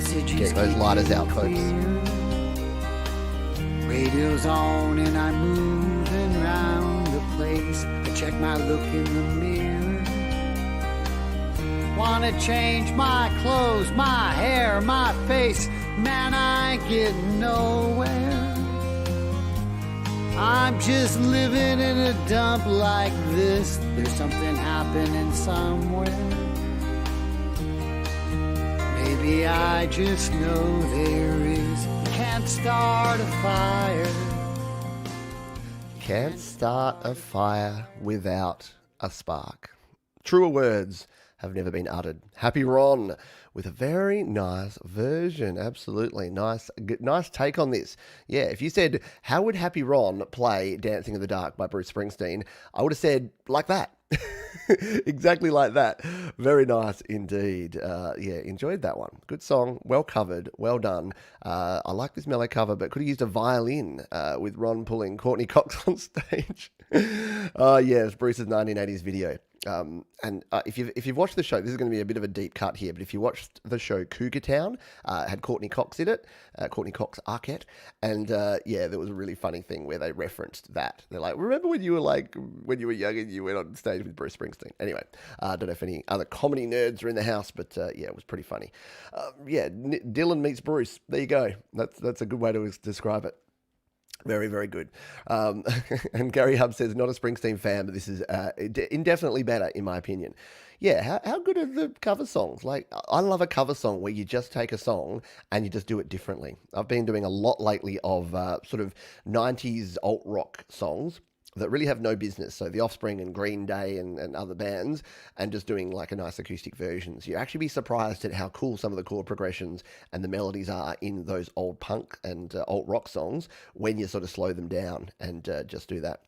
messages Get those keep lighters you out, folks. clear. Radio's on and I'm moving round the place. I check my look in the mirror. Wanna change my clothes, my hair, my face. Man, I ain't getting nowhere. I'm just living in a dump like this. There's something happening somewhere. Maybe I just know there is. Can't start a fire. Can't start a fire without a spark. Truer words have never been uttered. Happy Ron with a very nice version. Absolutely nice take on this. Yeah, if you said, how would Happy Ron play Dancing in the Dark by Bruce Springsteen, I would have said like that. Exactly like that. Very nice indeed. Yeah, enjoyed that one. Good song, well covered, well done. I like this mellow cover, but could have used a violin with Ron pulling Courtney Cox on stage. Yes, Bruce's 1980s video. And if you've watched the show, this is going to be a bit of a deep cut here, but if you watched the show Cougar Town, had Courtney Cox in it, Courtney Cox Arquette, and yeah, there was a really funny thing where they referenced that. They're like, remember when you were young and you went on stage with Bruce Springsteen? Anyway, I don't know if any other comedy nerds are in the house, but yeah, it was pretty funny. Yeah, Dylan meets Bruce. There you go. That's a good way to describe it. Very, very good. And Gary Hub says, not a Springsteen fan, but this is indefinitely better, in my opinion. Yeah, how good are the cover songs? Like, I love a cover song where you just take a song and you just do it differently. I've been doing a lot lately of sort of 90s alt-rock songs that really have no business. So The Offspring and Green Day and other bands, and just doing like a nice acoustic versions. You actually be surprised at how cool some of the chord progressions and the melodies are in those old punk and alt rock songs when you sort of slow them down and just do that.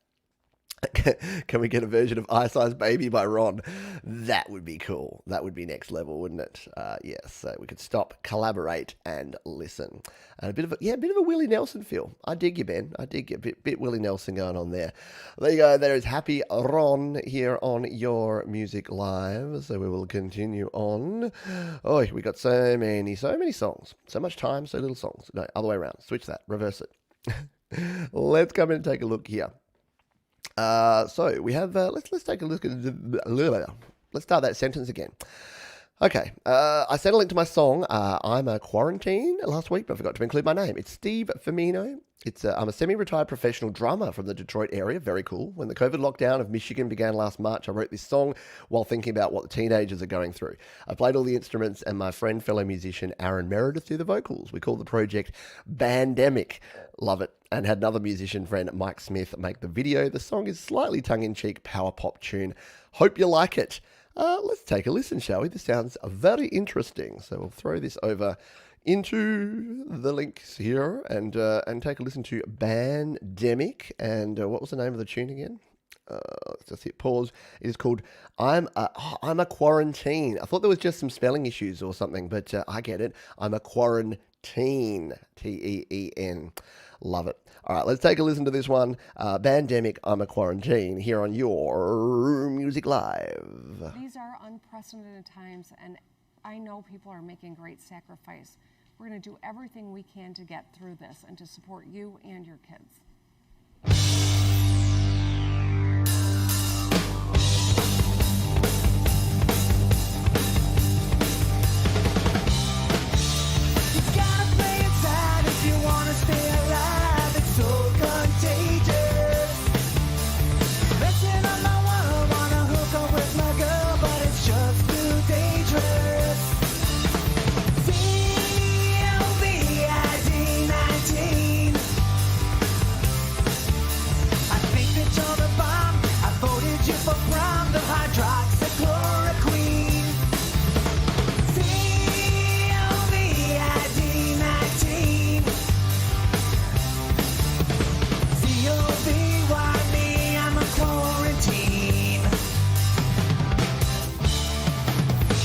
Can we get a version of Ice Ice Baby by Ron? That would be cool. That would be next level, wouldn't it? Yes, so we could stop, collaborate, and listen. And a bit of a Willie Nelson feel. I dig you, Ben. I dig you. Bit Willie Nelson going on there. There you go. There is Happy Ron here on Your Music Live. So we will continue on. Oh, we got so many songs. So much time, so little songs. No, other way around. Switch that. Reverse it. Let's come in and take a look here. So we have, let's take a look at, let's start that sentence again. Okay, I sent a link to my song, I'm a Quarantine, last week, but I forgot to include my name. It's Steve Firmino. I'm a semi-retired professional drummer from the Detroit area. Very cool. When the COVID lockdown of Michigan began last March, I wrote this song while thinking about what the teenagers are going through. I played all the instruments and my fellow musician Aaron Meredith do the vocals. We call the project Bandemic. Love it. And had another musician friend, Mike Smith, make the video. The song is slightly tongue-in-cheek power pop tune. Hope you like it. Let's take a listen, shall we? This sounds very interesting. So we'll throw this over into the links here and take a listen to Bandemic. And what was the name of the tune again? Let's just hit pause. It is called I'm a Quarantine. I thought there was just some spelling issues or something, but I get it. I'm a Quarantine. T-E-E-N. Love it. All right, let's take a listen to this one. Bandemic, I'm a Quarantine, here on Your Music Live. These are unprecedented times, and I know people are making great sacrifice. We're going to do everything we can to get through this and to support you and your kids. You gotta play inside if you wanna stay alive. It's so contagious. Messing on my world, wanna hook up with my girl, but it's just too dangerous. COVID-19. I think that you're the bomb. I voted you for prom, the hydroxychloroquine. COVID-19. C-O-V-Y me, I'm a quarantine.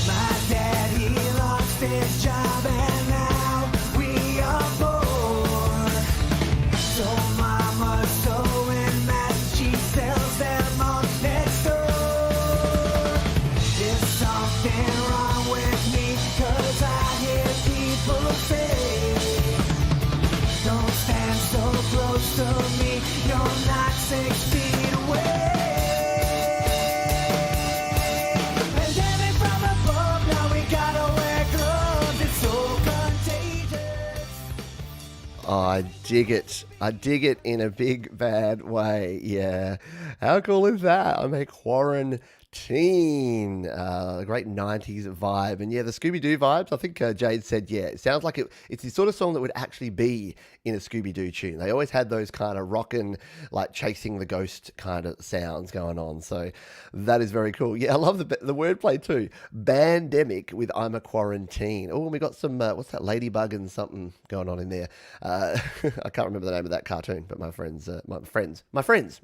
My daddy lost his job and now we are bored. So mama's sewing masks, she sells them on next door. There's something wrong with me, 'cause I hear people Oh, I dig it. I dig it in a big, bad way. Yeah. How cool is that? I'm a quarantine. A great 90s vibe. And yeah, the Scooby-Doo vibes, I think Jade said, yeah, it sounds like it's the sort of song that would actually be in a Scooby-Doo tune. They always had those kind of rockin', like chasing the ghost kind of sounds going on. So that is very cool. Yeah, I love the wordplay too. Bandemic with I'm a quarantine. Oh, we got some, what's that, Ladybug and something going on in there. I can't remember the name of that cartoon, but my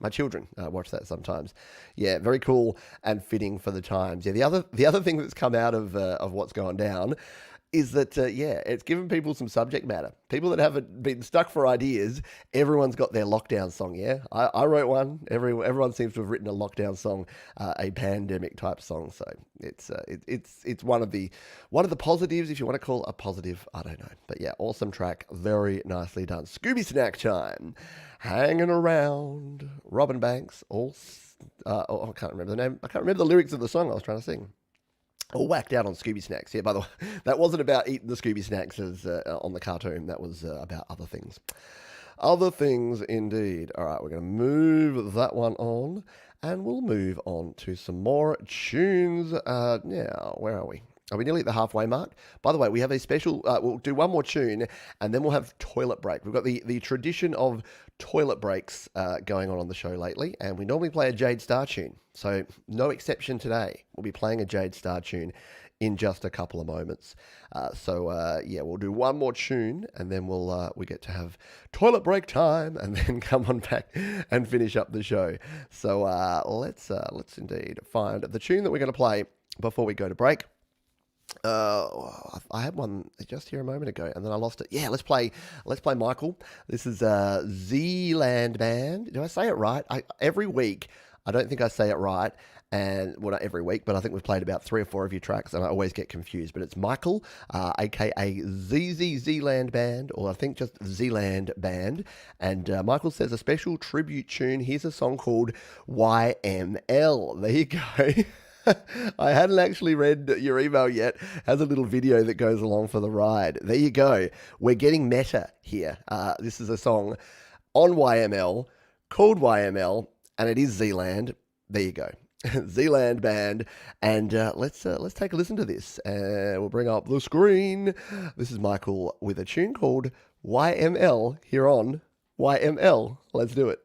children watch that sometimes. Yeah, very cool and fitting for the times. Yeah, the other thing that's come out of what's gone down is that, it's given people some subject matter. People that haven't been stuck for ideas, everyone's got their lockdown song, yeah? I wrote one. Everyone seems to have written a lockdown song, a pandemic type song. So it's one of the positives, if you want to call it a positive. I don't know. But yeah, awesome track. Very nicely done. Scooby Snack Time. Hanging around. Robin Banks. I can't remember the name. I can't remember the lyrics of the song I was trying to sing. All whacked out on Scooby Snacks. Yeah, by the way, that wasn't about eating the Scooby Snacks as on the cartoon. That was about other things. Other things indeed. All right, we're going to move that one on, and we'll move on to some more tunes. Now, where are we? Are we nearly at the halfway mark? By the way, we have a special, we'll do one more tune, and then we'll have toilet break. We've got the tradition of toilet breaks going on the show lately, and we normally play a Jade Star tune. So no exception today. We'll be playing a Jade Star tune in just a couple of moments. We'll do one more tune, and then we get to have toilet break time, and then come on back and finish up the show. So let's indeed find the tune that we're going to play before we go to break. I had one just here a moment ago, and then I lost it. Yeah, let's play Michael. This is Zealand Band. Do I say it right? Every week, I don't think I say it right. And well, not every week, but I think we've played about 3 or 4 of your tracks, and I always get confused. But it's Michael, aka Zealand Band, or I think just Zealand Band. And Michael says a special tribute tune. Here's a song called YML. There you go. I hadn't actually read your email yet. Has a little video that goes along for the ride. There you go. We're getting meta here. This is a song on YML called YML, and it is Zealand. There you go. Zealand Band. And let's take a listen to this. We'll bring up the screen. This is Michael with a tune called YML here on YML. Let's do it.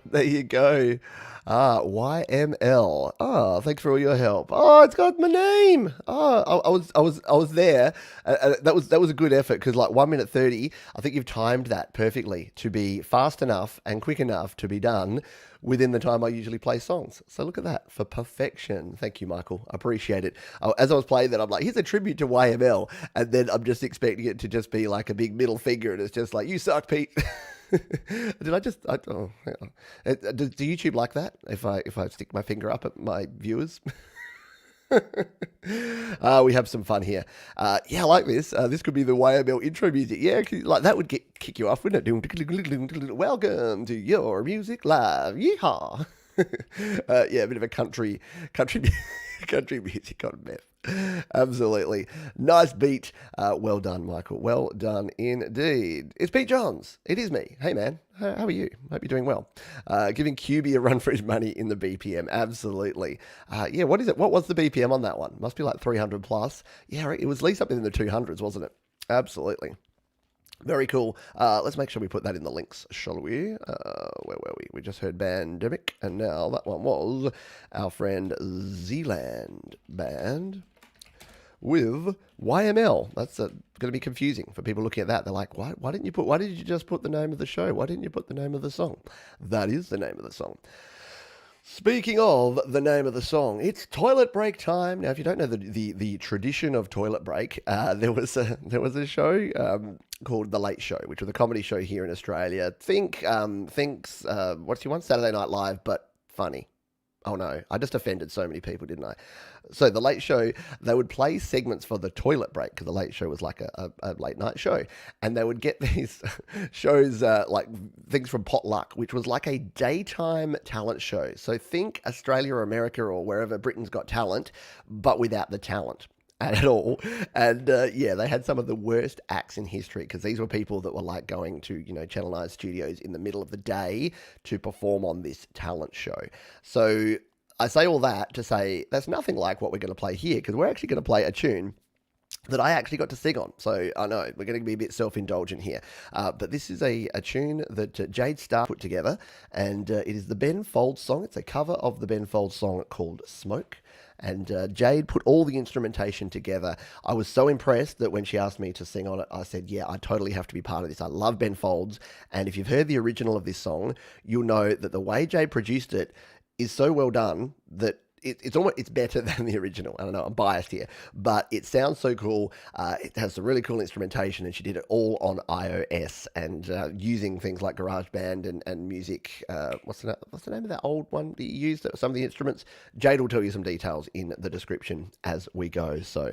There you go. YML. Oh, thanks for all your help. Oh, it's got my name. Oh, I was there. That was a good effort, because like 1 minute 30, I think you've timed that perfectly to be fast enough and quick enough to be done within the time I usually play songs. So look at that, for perfection. Thank you, Michael. I appreciate it. As I was playing that, I'm like, here's a tribute to YML, and then I'm just expecting it to just be like a big middle finger, and it's just like, you suck, Pete. Did I just? Does YouTube like that? If I stick my finger up at my viewers? We have some fun here. I like this. This could be the YML intro music. Yeah, like that would kick you off, wouldn't it? Welcome to Your Music Live. Yeehaw. A bit of a country music on meth. Absolutely. Nice beat. Well done, Michael. Well done indeed. It's Pete Johns. It is me. Hey, man. How are you? Hope you're doing well. Giving QB a run for his money in the BPM. Absolutely. Yeah, what is it? What was the BPM on that one? Must be like 300 plus. Yeah, it was at least up in the 200s, wasn't it? Absolutely. Very cool. Let's make sure we put that in the links, shall we? Where were we? We just heard Bandemic, and now that one was our friend Zealand Band with YML. That's going to be confusing for people looking at that. They're like, why did you just put the name of the show? Why didn't you put the name of the song? That is the name of the song. Speaking of the name of the song, it's toilet break time. Now, if you don't know the tradition of toilet break, there was a show called The Late Show, which was a comedy show here in Australia. Thinks what's your one? Saturday Night Live, but funny. Oh no, I just offended so many people, didn't I? So The Late Show, they would play segments for the toilet break, because The Late Show was like a late night show. And they would get these shows like things from Potluck, which was like a daytime talent show. So think Australia or America or wherever Britain's Got Talent, but without the talent at all. And yeah, they had some of the worst acts in history, because these were people that were like going to, Channel 9 studios in the middle of the day to perform on this talent show. So I say all that to say that's nothing like what we're going to play here, because we're actually going to play a tune that I actually got to sing on. So I know we're going to be a bit self-indulgent here. But this is a tune that Jade Starr put together, and it is the Ben Folds song. It's a cover of the Ben Folds song called Smoke. And Jade put all the instrumentation together. I was so impressed that when she asked me to sing on it, I said, yeah, I totally have to be part of this. I love Ben Folds. And if you've heard the original of this song, you'll know that the way Jade produced it is so well done that it's better than the original. I don't know, I'm biased here, but it sounds so cool. It has some really cool instrumentation, and she did it all on iOS and using things like GarageBand and music. What's the name of that old one that you used? Some of the instruments. Jade will tell you some details in the description as we go. So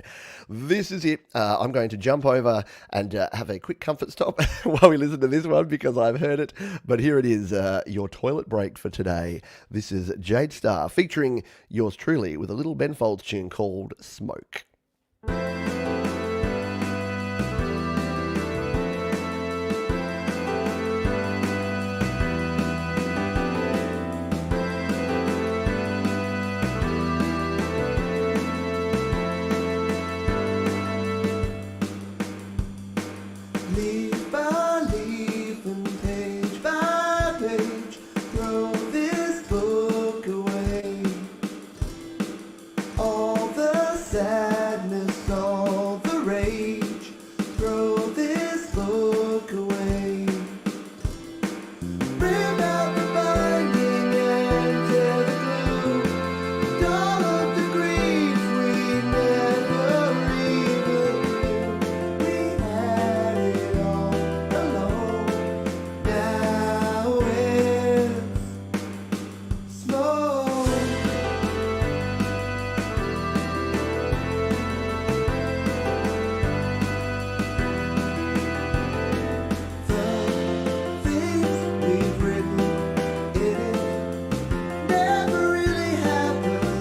this is it. I'm going to jump over and have a quick comfort stop while we listen to this one, because I've heard it. But here it is, your toilet break for today. This is Jade Starr featuring yours truly with a little Ben Folds tune called Smoke. Leaf by leaf and page by page, throw this book away. All the sadness, all the rage, throw this book away. Rip out the binding and tear the glue, and all of the grief we never even knew. We had it all alone, now it's smoke. Things we've written in it never really happened.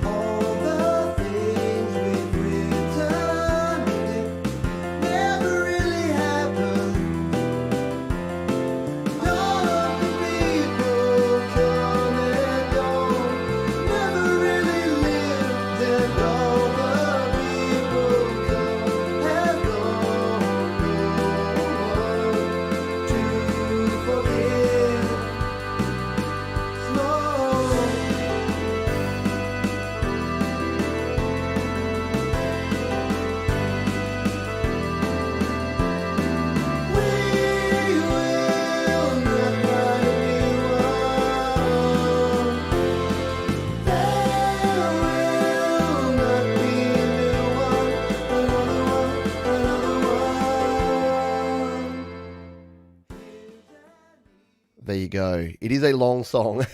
All the things we've written in it never really happened. All of the people come and go never really lived, and all the people come and go. To forget, smoke. We will not find anyone. There will not be a new one, another one. There you go. It is a long song.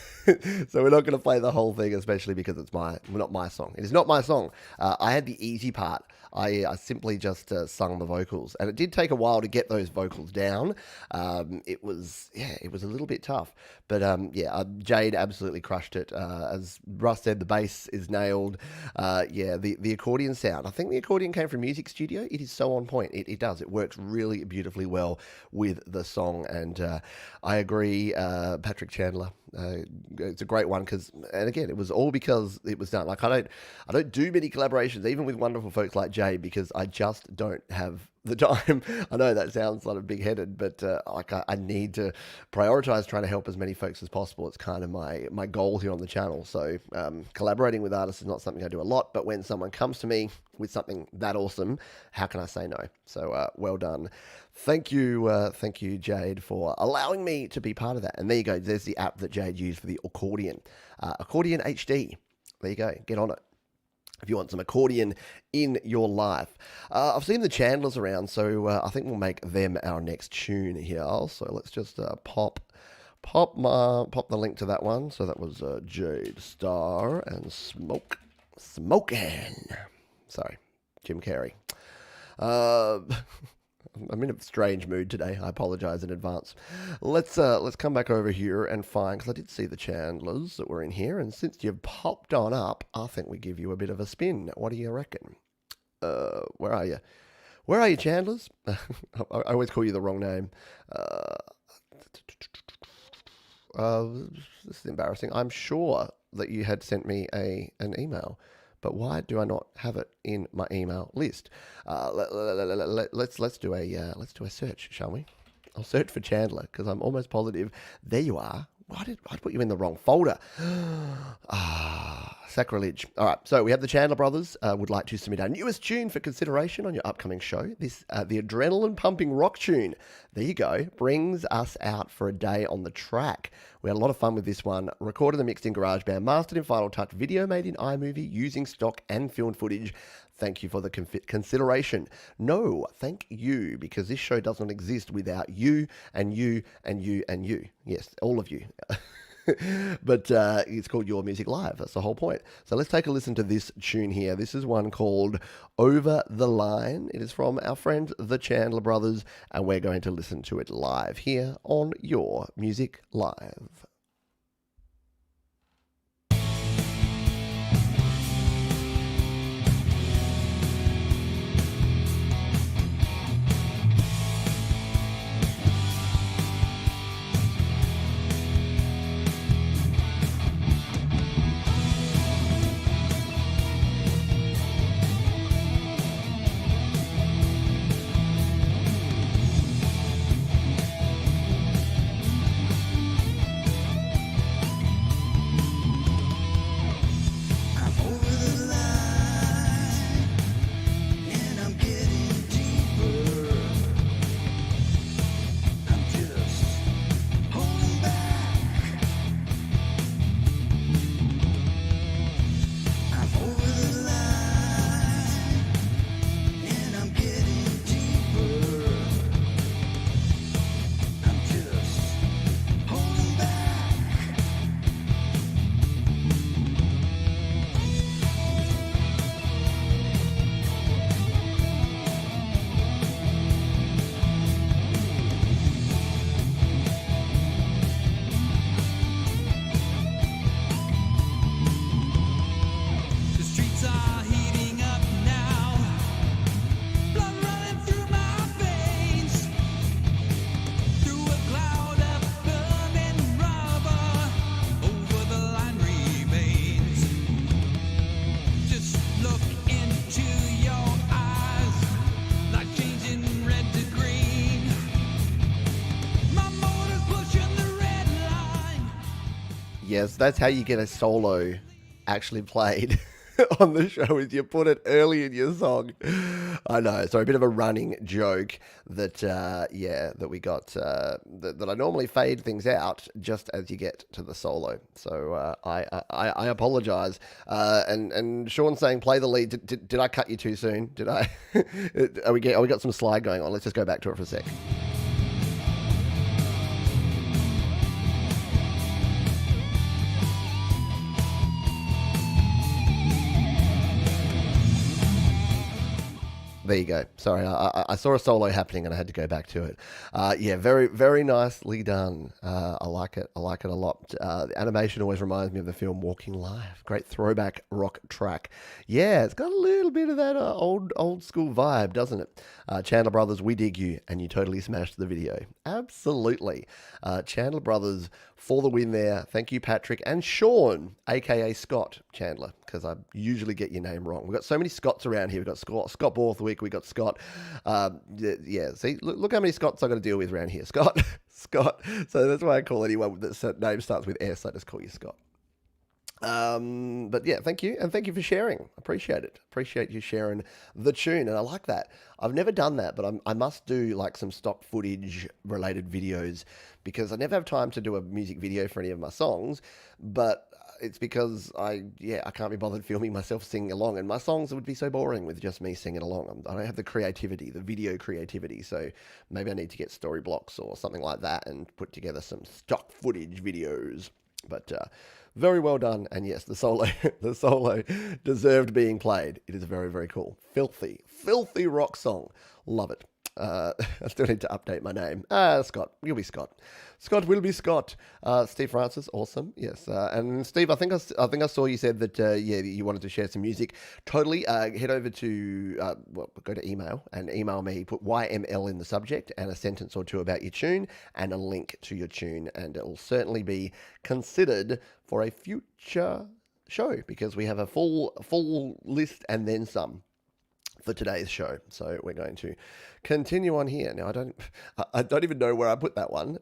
So we're not going to play the whole thing, especially because it's not my song. It is not my song. I had the easy part. I simply just sung the vocals, and it did take a while to get those vocals down. It was a little bit tough, but Jade absolutely crushed it. As Russ said, the bass is nailed. The accordion sound. I think the accordion came from Music Studio. It is so on point. It does. It works really beautifully well with the song, and I agree, Patrick Chandler. It's a great one and again, it was all because it was done. Like I don't do many collaborations, even with wonderful folks like Jay, because I just don't have the time. I know that sounds sort of big-headed, but I need to prioritize trying to help as many folks as possible. It's kind of my goal here on the channel. So collaborating with artists is not something I do a lot, but when someone comes to me with something that awesome, how can I say no? So well done. Thank you, Jade, for allowing me to be part of that. And there you go. There's the app that Jade used for the accordion. Accordion HD. There you go. Get on it if you want some accordion in your life. I've seen the Chandlers around, so I think we'll make them our next tune here. So let's just pop the link to that one. So that was Jade Star and Smokin'. Sorry, Jim Carrey. I'm in a strange mood today. I apologize in advance. Let's come back over here and find, because I did see the Chandlers that were in here, and since you've popped on up, I think we give you a bit of a spin. What do you reckon? Where are you? Where are you, Chandlers? I always call you the wrong name. This is embarrassing. I'm sure that you had sent me an email. But why do I not have it in my email list? Let's do a search, shall we? I'll search for Chandler because I'm almost positive. There you are. Why did I put you in the wrong folder? Sacrilege. All right, so we have the Chandler Brothers would like to submit our newest tune for consideration on your upcoming show. This the adrenaline-pumping rock tune. There you go. Brings us out for a day on the track. We had a lot of fun with this one. Recorded and mixed in GarageBand, mastered in Final Touch, video made in iMovie using stock and film footage. Thank you for the consideration. No, thank you, because this show does not exist without you and you and you and you. Yes, all of you. But it's called Your Music Live. That's the whole point. So let's take a listen to this tune here. This is one called Over the Line. It is from our friends, the Chandler Brothers, and we're going to listen to it live here on Your Music Live. Yes, that's how you get a solo actually played on the show, is you put it early in your song. I know, so a bit of a running joke that, that we got, that I normally fade things out just as you get to the solo. So I apologize. And Sean's saying play the lead. Did I cut you too soon? Did I? We got some slide going on. Let's just go back to it for a sec. There you go. Sorry, I saw a solo happening and I had to go back to it. Yeah, very, very nicely done. I like it. I like it a lot. The animation always reminds me of the film Walking Live. Great throwback rock track. Yeah, it's got a little bit of that old school vibe, doesn't it? Chandler Brothers, we dig you, and you totally smashed the video. Absolutely. Chandler Brothers for the win there. Thank you, Patrick and Sean, aka Scott Chandler, because I usually get your name wrong. We've got so many Scotts around here. We've got Scott Borthwick, we've got Scott. Yeah, see, look how many Scotts I've got to deal with around here. Scott. So that's why I call anyone that name starts with S. I just call you Scott. But yeah, thank you. And thank you for sharing. Appreciate it. Appreciate you sharing the tune. And I like that. I've never done that, but I must do like some stock footage related videos because I never have time to do a music video for any of my songs, but it's because I can't be bothered filming myself singing along, and my songs would be so boring with just me singing along. I don't have the creativity, the video creativity, so maybe I need to get story blocks or something like that and put together some stock footage videos. But very well done, and yes, the solo deserved being played. It is very, very cool. Filthy rock song. Love it. I still need to update my name. Scott. You'll be Scott. Scott will be Scott. Steve Francis, awesome. Yes. And Steve, I think I saw you said that you wanted to share some music. Totally. Head over to go to email and email me. Put YML in the subject and a sentence or two about your tune and a link to your tune, and it will certainly be considered for a future show because we have a full list and then some for today's show. So we're going to continue on here. Now, I don't even know where I put that one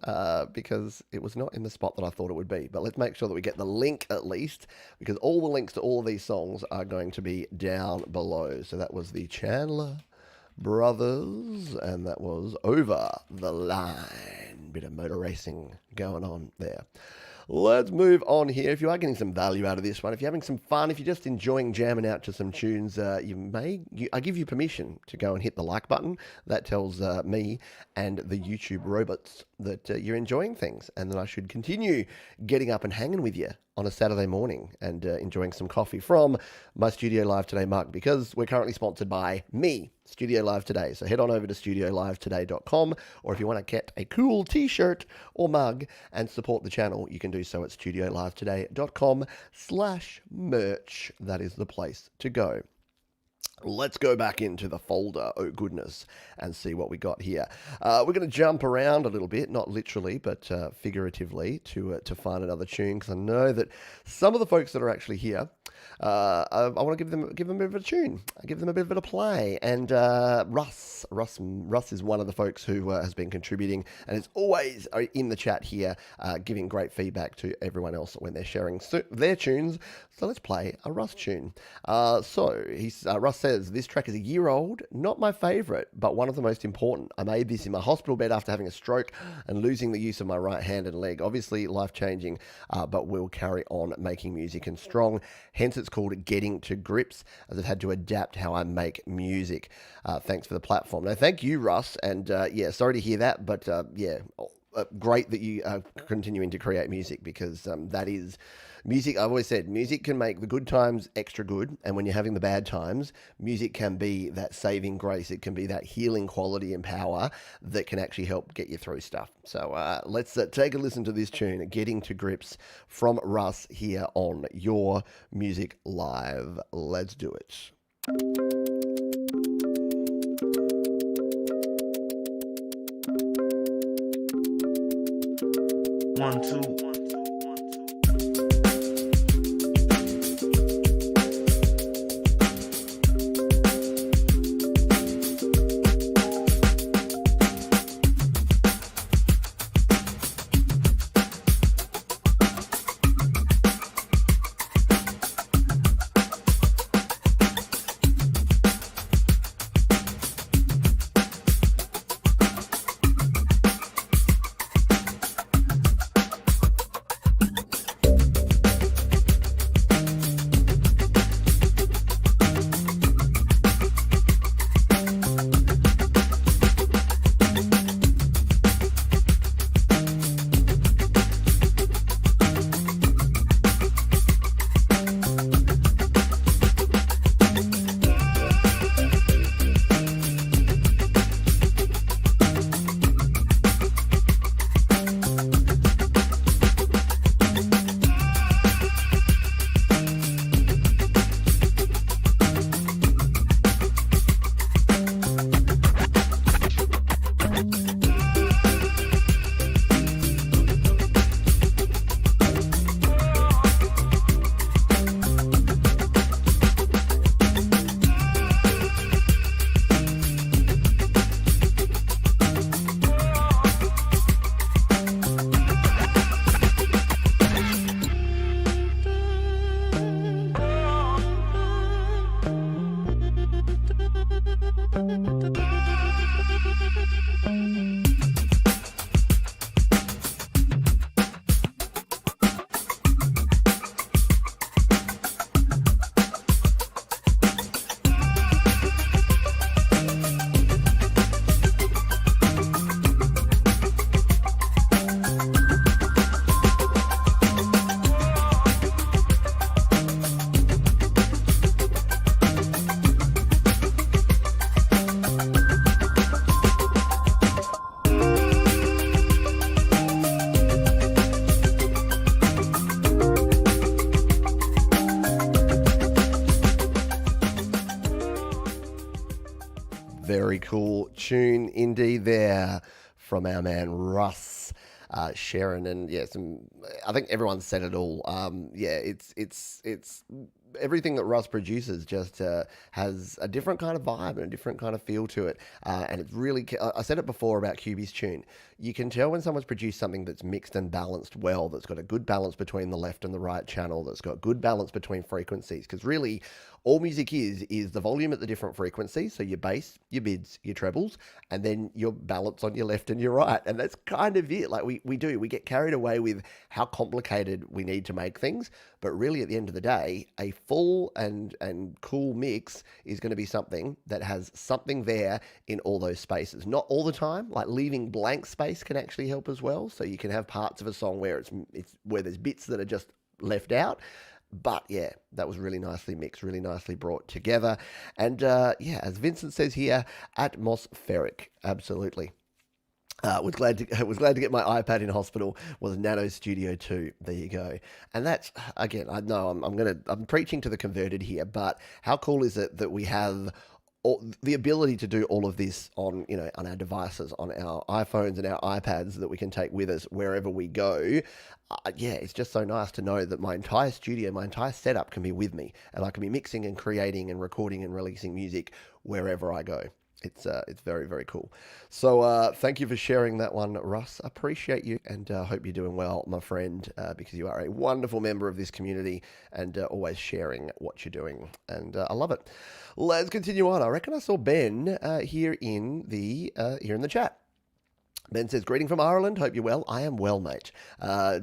because it was not in the spot that I thought it would be. But let's make sure that we get the link at least, because all the links to all of these songs are going to be down below. So that was the Chandler Brothers, and that was Over the Line. Bit of motor racing going on there. Let's move on here. If you are getting some value out of this one, if you're having some fun, if you're just enjoying jamming out to some tunes, I give you permission to go and hit the like button. That tells me and the YouTube robots that you're enjoying things, and that I should continue getting up and hanging with you on a Saturday morning and enjoying some coffee from my Studio Live Today mug, because we're currently sponsored by me, Studio Live Today. So head on over to studiolivetoday.com, or if you want to get a cool t-shirt or mug and support the channel, you can do so at studiolivetoday.com/merch. That is the place to go. Let's go back into the folder, oh goodness, and see what we got here. We're going to jump around a little bit, not literally, but figuratively, to find another tune, because I know that some of the folks that are actually here, I want to give them a bit of a tune. I give them a bit of a play. And Russ is one of the folks who has been contributing, and is always in the chat here, giving great feedback to everyone else when they're sharing their tunes. So let's play a Russ tune. Russ says, this track is a year old, not my favorite, but one of the most important. I made this in my hospital bed after having a stroke and losing the use of my right hand and leg. Obviously life-changing, but will carry on making music and strong. Hence it's called Getting to Grips, as it had to adapt how I make music. Thanks for the platform. No, thank you, Russ. And sorry to hear that, but great that you are continuing to create music, because that is music. I've always said music can make the good times extra good, and when you're having the bad times, music can be that saving grace. It can be that healing quality and power that can actually help get you through stuff. So let's take a listen to this tune, Getting to Grips, from Russ here on Your Music Live. Let's do it. 1, 2. Very cool tune indeed there from our man Russ. Sharon, and yeah, I think everyone said it all. Yeah, it's everything that Russ produces just has a different kind of vibe and a different kind of feel to it. And it's really, I said it before about QB's tune. You can tell when someone's produced something that's mixed and balanced well, that's got a good balance between the left and the right channel, that's got good balance between frequencies. Because really, all music is the volume at the different frequencies. So your bass, your mids, your trebles, and then your balance on your left and your right. And that's kind of it. Like we get carried away with how complicated we need to make things. But really, at the end of the day, a full and cool mix is going to be something that has something there in all those spaces. Not all the time, like leaving blank space can actually help as well. So you can have parts of a song where it's where there's bits that are just left out. But yeah, that was really nicely mixed, really nicely brought together. And yeah, as Vincent says here, atmospheric, absolutely. Was glad to get my iPad in hospital. Was Nano Studio 2. There you go. And that's, again, I know I'm preaching to the converted here, but how cool is it that we have the ability to do all of this on our devices, on our iPhones and our iPads that we can take with us wherever we go. Yeah, it's just so nice to know that my entire studio, my entire setup can be with me, and I can be mixing and creating and recording and releasing music wherever I go. It's very, very cool. So thank you for sharing that one, Russ. Appreciate you, and hope you're doing well, my friend, because you are a wonderful member of this community and always sharing what you're doing. And I love it. Let's continue on. I reckon I saw Ben here in the chat. Ben says, greeting from Ireland. Hope you're well. I am well, mate.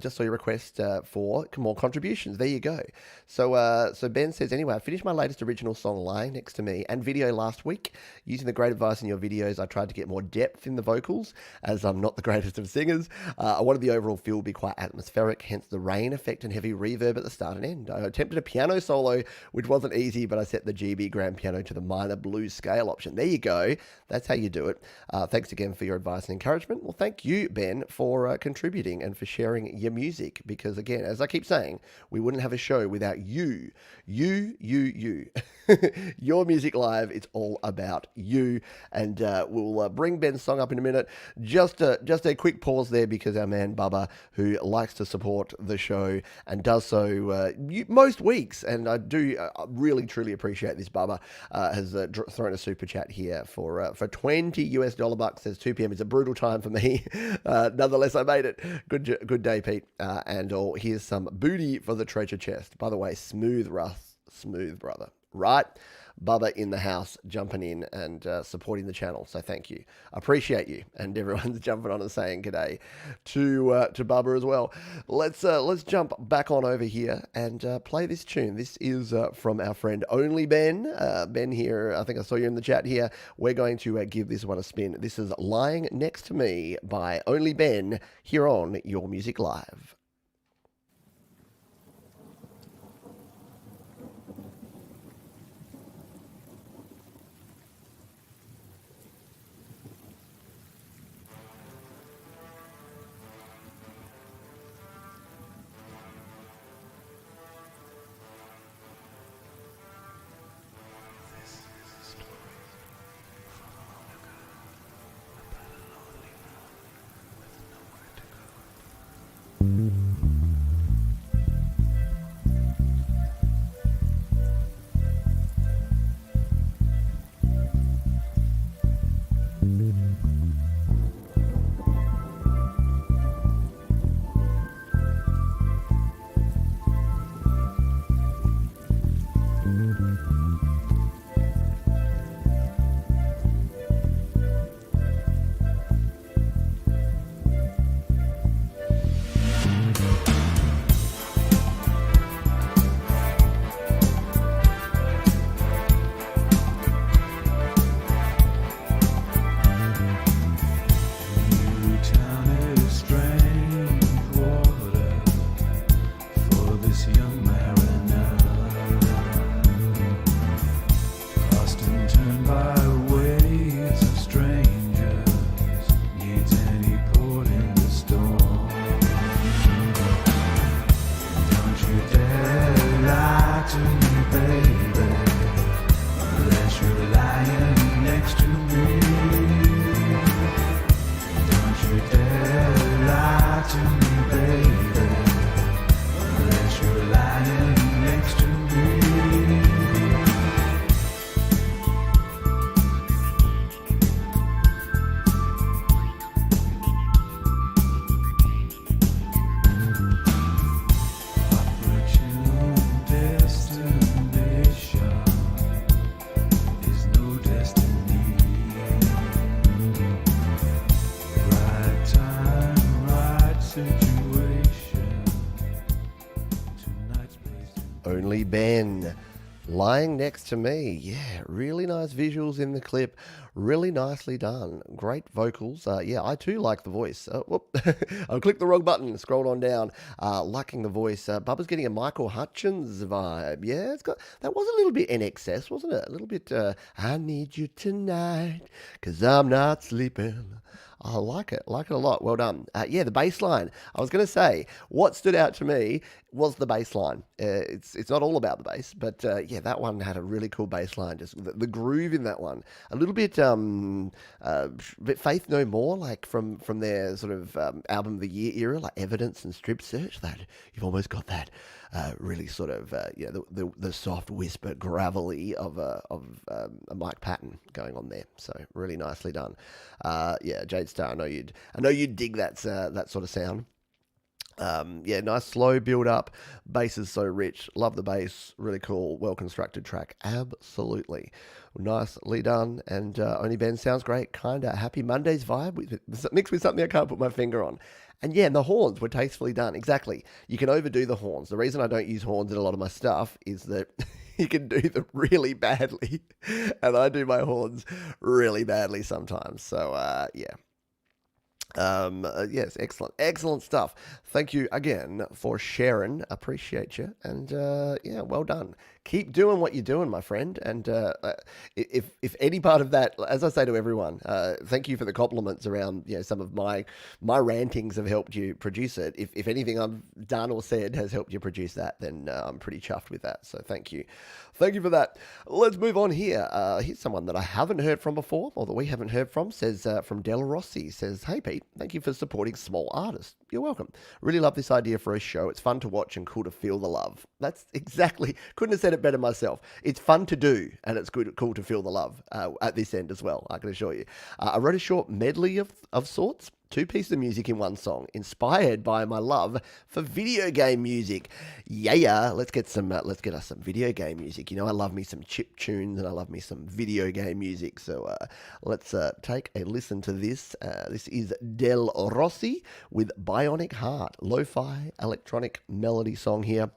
Just saw your request for more contributions. There you go. So Ben says, anyway, I finished my latest original song, Lying Next to Me, and video last week. Using the great advice in your videos, I tried to get more depth in the vocals, as I'm not the greatest of singers. I wanted the overall feel to be quite atmospheric, hence the rain effect and heavy reverb at the start and end. I attempted a piano solo, which wasn't easy, but I set the GB grand piano to the minor blues scale option. There you go. That's how you do it. Thanks again for your advice and encouragement. Well, thank you, Ben, for contributing and for sharing your music. Because, again, as I keep saying, we wouldn't have a show without you. You. Your Music Live, it's all about you. And we'll bring Ben's song up in a minute. Just a quick pause there because our man Bubba, who likes to support the show and does so most weeks, and I do really, truly appreciate this, Bubba, has thrown a super chat here for $20 says 2 p.m. is a brutal time for me. Nonetheless, I made it. Good day, Pete. And here's some booty for the treasure chest. By the way, smooth, Russ. Smooth, brother. Right? Bubba in the house, jumping in and supporting the channel. So thank you. I appreciate you. And everyone's jumping on and saying g'day to Bubba as well. Let's jump back on over here and play this tune. This is from our friend Only Ben. Ben here, I think I saw you in the chat here. We're going to give this one a spin. This is Lying Next to Me by Only Ben here on Your Music Live. Mm-hmm. Only Ben lying next to me. Yeah, really nice visuals in the clip. Really nicely done. Great vocals. Yeah, I too like the voice. Whoop. I clicked the wrong button. Scrolled on down. Liking the voice. Bubba's getting a Michael Hutchins vibe. Yeah, it's got that was a little bit NXS, wasn't it? A little bit. I need you tonight, 'cause I'm not sleeping. I like it a lot. Well done. Yeah, the bass line. I was going to say, what stood out to me was the bass line. It's not all about the bass, but yeah, that one had a really cool bass line. Just the groove in that one. A little bit Faith No More, like from their sort of album of the year era, like Evidence and Strip Search. That you've almost got that really sort of the soft whisper gravelly of a Mike Patton going on there. So really nicely done. Yeah, Jade Star, I know you'd dig that sort of sound. Yeah, nice slow build up. Bass is so rich. Love the bass. Really cool, well constructed track. Absolutely nicely done. And Only Ben sounds great. Kinda Happy Mondays vibe mixed with something I can't put my finger on. And yeah, and the horns were tastefully done. Exactly. You can overdo the horns. The reason I don't use horns in a lot of my stuff is that you can do them really badly, and I do my horns really badly sometimes. So yeah. Yes, excellent stuff. Thank you again for sharing. Appreciate you, and yeah, well done. Keep doing what you're doing, my friend. And if any part of that, as I say to everyone, thank you for the compliments around some of my rantings have helped you produce it. If anything I've done or said has helped you produce that, then I'm pretty chuffed with that. So thank you for that. Let's move on here. Here's someone that I haven't heard from before, or that we haven't heard from. Says from Del Rossi. Says, hey Pete, thank you for supporting small artists. You're welcome. Really love this idea for a show. It's fun to watch and cool to feel the love. That's exactly, couldn't have said it better myself. It's fun to do, and it's cool to feel the love at this end as well, I can assure you. I wrote a short medley of sorts. 2 pieces of music in one song, inspired by my love for video game music. Yeah. Let's get us some video game music. I love me some chip tunes, and I love me some video game music. So let's take a listen to this. This is Del Rossi with Bionic Heart, lo-fi electronic melody song here.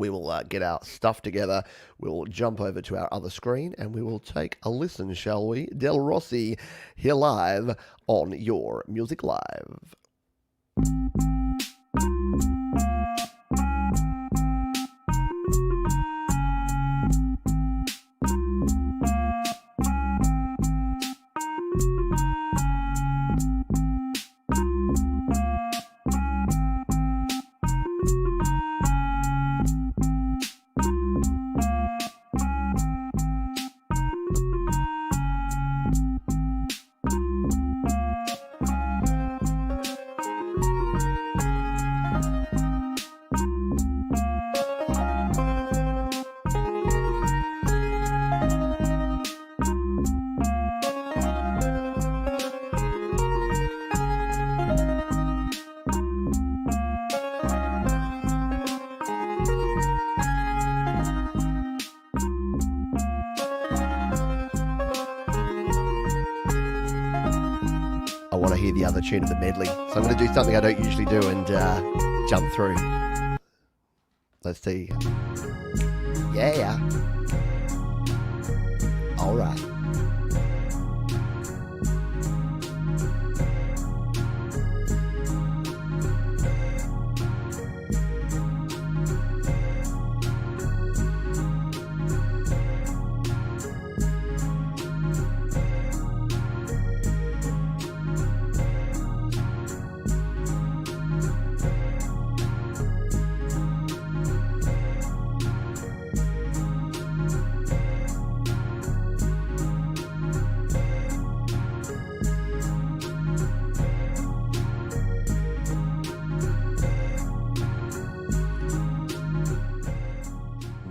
We will get our stuff together. We'll jump over to our other screen and we will take a listen, shall we? Del Rossi here live on Your Music Live. I want to hear the other tune of the medley. So I'm going to do something I don't usually do and jump through. Let's see. Yeah. All right.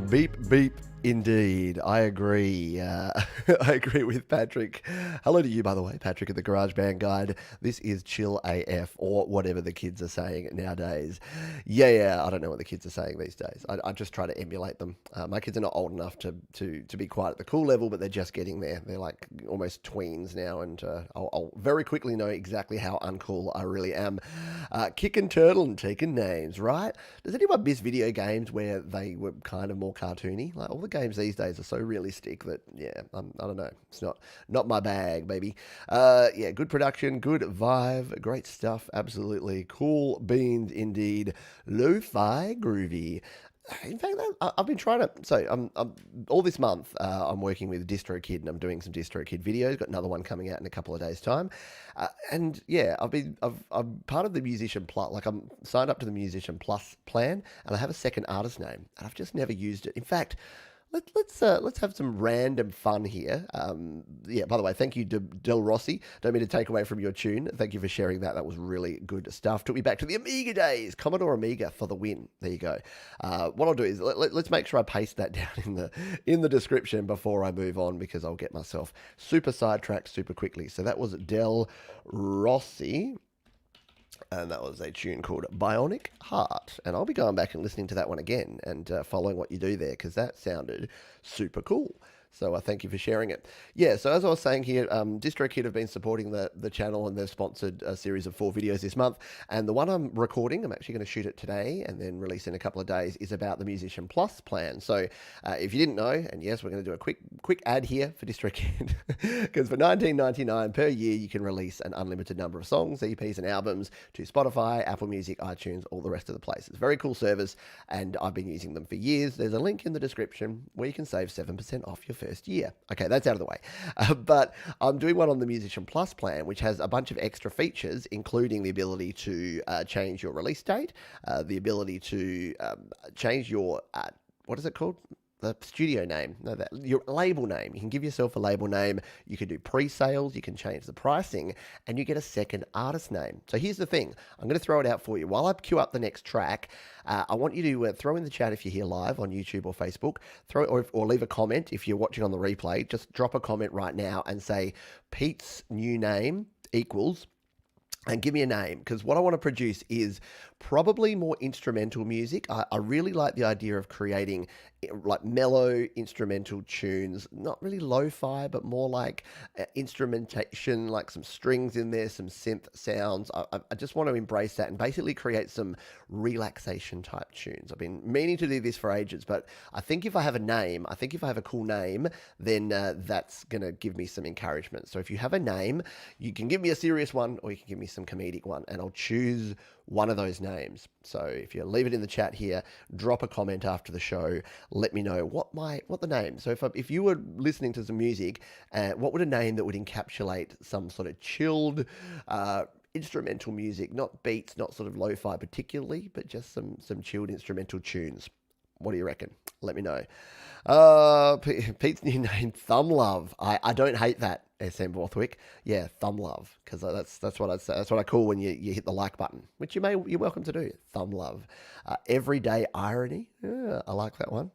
Beep, beep Indeed, I agree. I agree with Patrick. Hello to you, by the way, Patrick at the Garage Band Guide. This is Chill AF, or whatever the kids are saying nowadays. Yeah, I don't know what the kids are saying these days. I just try to emulate them. My kids are not old enough to be quite at the cool level, but they're just getting there. They're like almost tweens now, and I'll very quickly know exactly how uncool I really am. Kicking turtle and taking names, right? Does anyone miss video games where they were kind of more cartoony? Like all the games these days are so realistic that I don't know. It's not my bag, baby. Yeah, good production, good vibe, great stuff. Absolutely cool beans indeed. Lo-fi groovy. In fact, I've been trying to. So, I'm all this month. I'm working with DistroKid, and I'm doing some DistroKid videos. Got another one coming out in a couple of days' time, and yeah, I'm part of the Musician Plus. Like I'm signed up to the Musician Plus plan, and I have a second artist name, and I've just never used it. In fact, let's have some random fun here. Yeah, by the way, thank you, Del Rossi. Don't mean to take away from your tune. Thank you for sharing that. That was really good stuff. Took me back to the Amiga days. Commodore Amiga for the win. There you go. What I'll do is let's make sure I paste that down in the description before I move on, because I'll get myself super sidetracked super quickly. So that was Del Rossi. And that was a tune called Bionic Heart. And I'll be going back and listening to that one again and following what you do there, because that sounded super cool. So thank you for sharing it. Yeah, so as I was saying here, DistroKid have been supporting the channel, and they've sponsored a series of 4 videos this month. And the one I'm recording, I'm actually going to shoot it today and then release in a couple of days, is about the Musician Plus plan. So if you didn't know, and yes, we're going to do a quick ad here for DistroKid, because for $19.99 per year, you can release an unlimited number of songs, EPs, and albums to Spotify, Apple Music, iTunes, all the rest of the places. It's a very cool service, and I've been using them for years. There's a link in the description where you can save 7% off your first year. Okay, that's out of the way. But I'm doing one on the Musician Plus plan, which has a bunch of extra features, including the ability to change your release date, the ability to change your, what is it called? The studio name, your label name. You can give yourself a label name. You can do pre-sales. You can change the pricing, and you get a second artist name. So here's the thing. I'm going to throw it out for you. While I queue up the next track, I want you to throw in the chat if you're here live on YouTube or Facebook, or leave a comment if you're watching on the replay. Just drop a comment right now and say Pete's new name equals, and give me a name, because what I want to produce is probably more instrumental music. I really like the idea of creating like mellow instrumental tunes, not really lo-fi, but more like instrumentation, like some strings in there, some synth sounds. I just want to embrace that and basically create some relaxation type tunes. I've been meaning to do this for ages, but I think if I have a cool name, then that's going to give me some encouragement. So if you have a name, you can give me a serious one, or you can give me some comedic one, and I'll choose one of those names. So if you leave it in the chat here, drop a comment after the show, let me know what the name. So if you were listening to some music, what would a name that would encapsulate some sort of chilled instrumental music, not beats, not sort of lo-fi particularly, but just some chilled instrumental tunes. What do you reckon? Let me know. Pete's new name, Thumb Love. I don't hate that, SM Borthwick. Yeah, Thumb Love, because that's what I'd say. That's what I call when you hit the like button, which you're welcome to do. Thumb Love. Everyday Irony. Yeah, I like that one.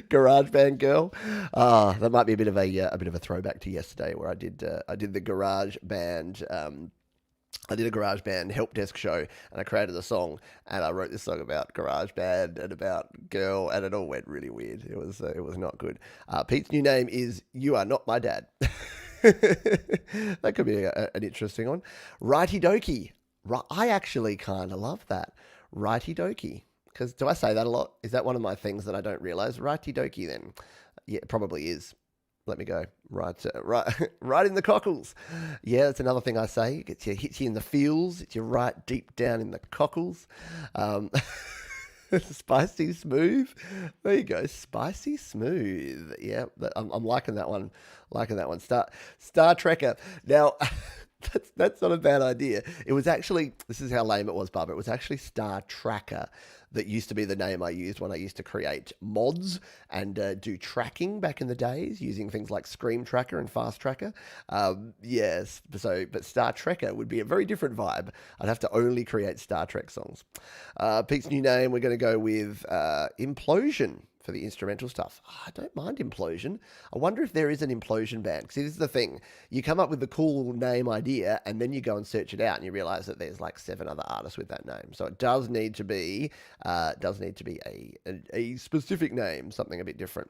Garage Band Girl. That might be a bit of a throwback to yesterday, where I did the Garage Band. I did a Garage Band help desk show, and I created a song, and I wrote this song about Garage Band and about girl, and it all went really weird. It was not good. Pete's new name is You Are Not My Dad. That could be an interesting one. Righty Dokie. I actually kind of love that. Righty Dokie. Because do I say that a lot? Is that one of my things that I don't realize? Righty Dokie then. Yeah, it probably is. Let me go. Right in the cockles. Yeah, that's another thing I say. It hits you in the feels. It's you right deep down in the cockles. Spicy Smooth. There you go. Spicy Smooth. Yeah, I'm liking that one. Star Trekker. Now, that's not a bad idea. It was actually, this is how lame it was, Bubba. It was actually Star Tracker that used to be the name I used when I used to create mods and do tracking back in the days using things like Scream Tracker and Fast Tracker. Yes, but Star Trekker would be a very different vibe. I'd have to only create Star Trek songs. Pete's new name, we're going to go with Implosion for the instrumental stuff. I don't mind Implosion. I wonder if there is an Implosion band. Because this is the thing. You come up with the cool name idea and then you go and search it out and you realize that there's like 7 other artists with that name. So it does need to be a specific name, something a bit different.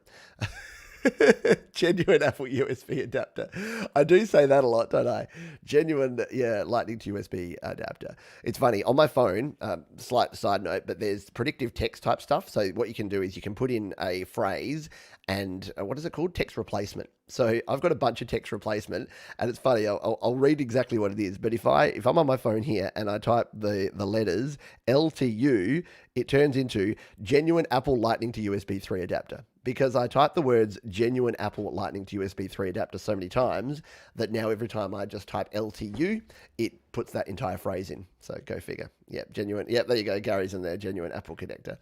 Genuine Apple USB adapter. I do say that a lot, don't I? Genuine, Lightning to USB adapter. It's funny, on my phone, slight side note, but there's predictive text type stuff. So what you can do is you can put in a phrase and what is it called? Text replacement. So I've got a bunch of text replacement, and it's funny. I'll read exactly what it is. But if I'm on my phone here and I type the letters LTU, it turns into genuine Apple Lightning to USB 3 adapter. Because I type the words genuine Apple Lightning to USB 3 adapter so many times that now every time I just type LTU, it puts that entire phrase in. So go figure. Yep, genuine. Yep, there you go. Gary's in there. Genuine Apple connector.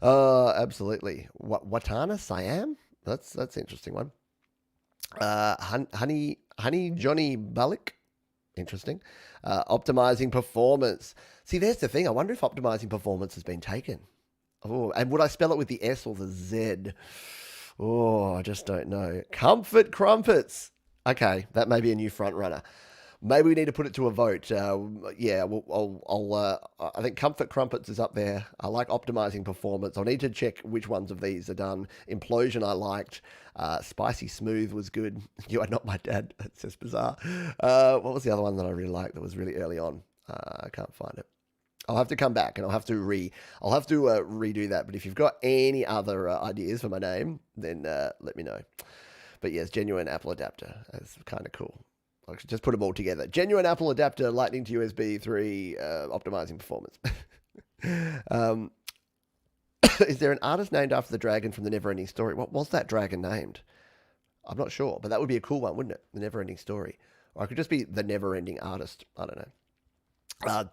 Absolutely. Watana Siam? That's an interesting one. Honey Johnny Bullock. Interesting. Optimizing performance. See, there's the thing. I wonder if optimizing performance has been taken. Oh, and would I spell it with the S or the Z? Oh, I just don't know. Comfort Crumpets. Okay, that may be a new front runner. Maybe we need to put it to a vote. I think Comfort Crumpets is up there. I like optimizing performance. I'll need to check which ones of these are done. Implosion I liked. Spicy Smooth was good. You are not my dad. That's just bizarre. What was the other one that I really liked that was really early on? I can't find it. I'll have to come back and I'll have to redo that. But if you've got any other ideas for my name, then let me know. But yes, genuine Apple adapter. That's kind of cool. I should just put them all together. Genuine Apple adapter, Lightning to USB 3, optimizing performance. Is there an artist named after the dragon from the Neverending Story? What was that dragon named? I'm not sure, but that would be a cool one, wouldn't it? The Neverending Story. Or I could just be the Neverending Artist. I don't know.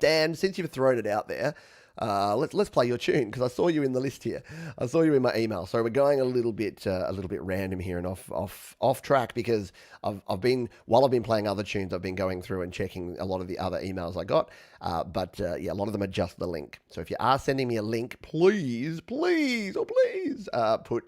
Dan, since you've thrown it out there, let's play your tune because I saw you in the list here. I saw you in my email, so we're going a little bit random here and off track because I've been playing other tunes, I've been going through and checking a lot of the other emails I got. But a lot of them are just the link. So if you are sending me a link, please put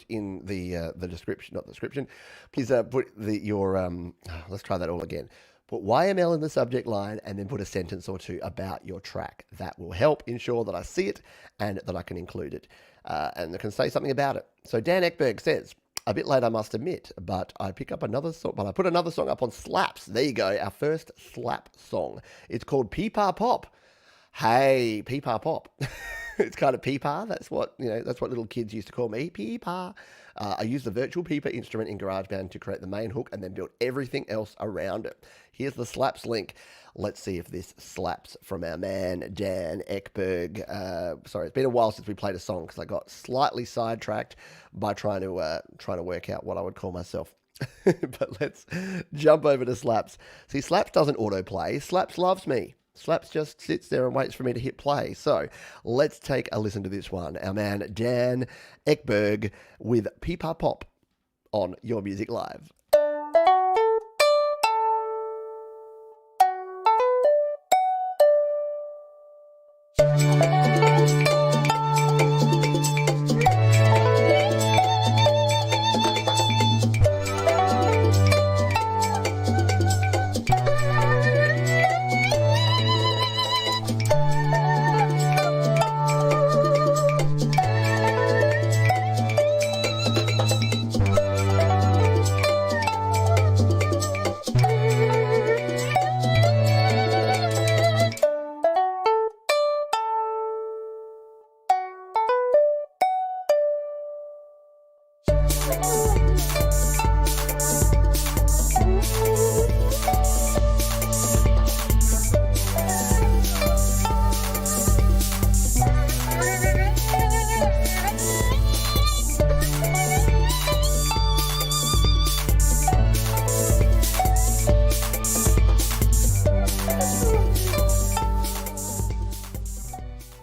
in the description, not description. Please put your let's try that all again. Put YML in the subject line and then put a sentence or two about your track. That will help ensure that I see it and that I can include it. And I can say something about it. So Dan Ekberg says, a bit late I must admit, but I put another song up on Slaps. There you go, our first Slap song. It's called Peepa Pop. Hey, Peepa Pop. It's kind of Peepa. That's what little kids used to call me, Peepa. I used the virtual Peepa instrument in GarageBand to create the main hook and then built everything else around it. Here's the Slaps link. Let's see if this slaps from our man, Dan Ekberg. Sorry, it's been a while since we played a song because I got slightly sidetracked by trying to work out what I would call myself. But let's jump over to Slaps. See, Slaps doesn't autoplay. Slaps loves me. Slaps just sits there and waits for me to hit play. So let's take a listen to this one. Our man Dan Ekberg with Peepa Pop on Your Music Live.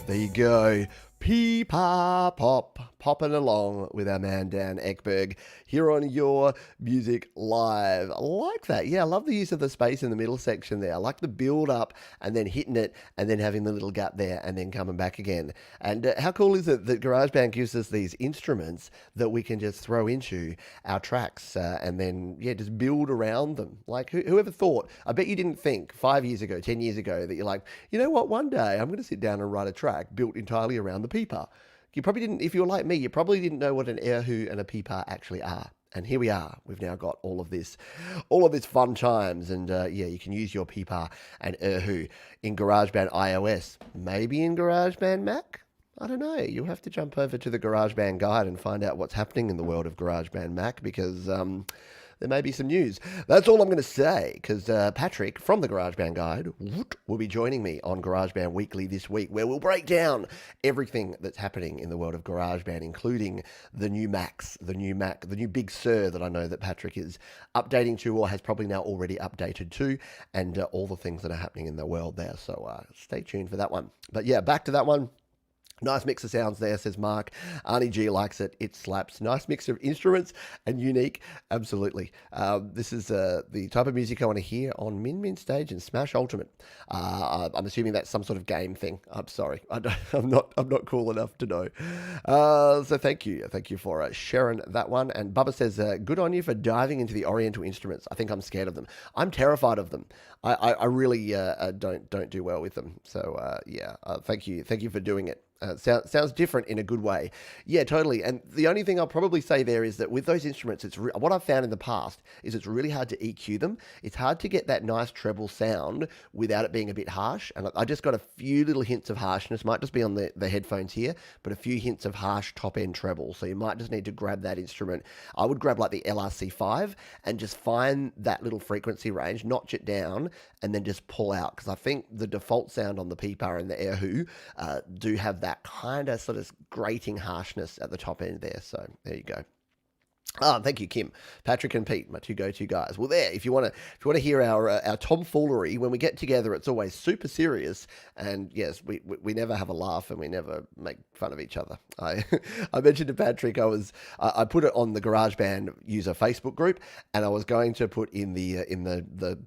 There you go. Peepa Pop popping along with our man Dan Ekberg here on Your Music Live. I like that. Yeah, I love the use of the space in the middle section there. I like the build up and then hitting it and then having the little gap there and then coming back again. And how cool is it that GarageBand gives us these instruments that we can just throw into our tracks and then, yeah, just build around them. Like, whoever thought? I bet you didn't think 5 years ago, 10 years ago that you're like, you know what, one day I'm going to sit down and write a track built entirely around the peeper. You probably didn't, if you were like me, you probably didn't know what an erhu and a peeper actually are. And here we are. We've now got all of this fun times. And yeah, you can use your peeper and erhu in GarageBand iOS, maybe in GarageBand Mac. I don't know. You'll have to jump over to the GarageBand guide and find out what's happening in the world of GarageBand Mac because there may be some news. That's all I'm going to say because Patrick from the GarageBand Guide will be joining me on GarageBand Weekly this week where we'll break down everything that's happening in the world of GarageBand, including the new Macs, the new Mac, the new Big Sur that I know that Patrick is updating to or has probably now already updated to, and all the things that are happening in the world there. So stay tuned for that one. But yeah, back to that one. Nice mix of sounds there, says Mark. Arnie G likes it. It slaps. Nice mix of instruments and unique. Absolutely. This is the type of music I want to hear on Min Min Stage and Smash Ultimate. I'm assuming that's some sort of game thing. I'm sorry. I'm not cool enough to know. So thank you. Thank you for sharing that one. And Bubba says, good on you for diving into the Oriental instruments. I think I'm scared of them. I'm terrified of them. I really don't do well with them. So yeah, thank you. Thank you for doing it. Sounds different in a good way. Yeah, totally. And the only thing I'll probably say there is that with those instruments, what I've found in the past is it's really hard to EQ them. It's hard to get that nice treble sound without it being a bit harsh. And I just got a few little hints of harshness. Might just be on the headphones here, but a few hints of harsh top-end treble. So you might just need to grab that instrument. I would grab like the LRC5 and just find that little frequency range, notch it down, and then just pull out. Because I think the default sound on the peeper and the erhu do have that kind of sort of grating harshness at the top end there. So there you go. Thank you, Kim, Patrick, and Pete, my two go-to guys. Well, there, if you want to hear our tomfoolery when we get together, it's always super serious. And yes, we never have a laugh and we never make fun of each other. I mentioned to Patrick I put it on the GarageBand user Facebook group, and I was going to put in the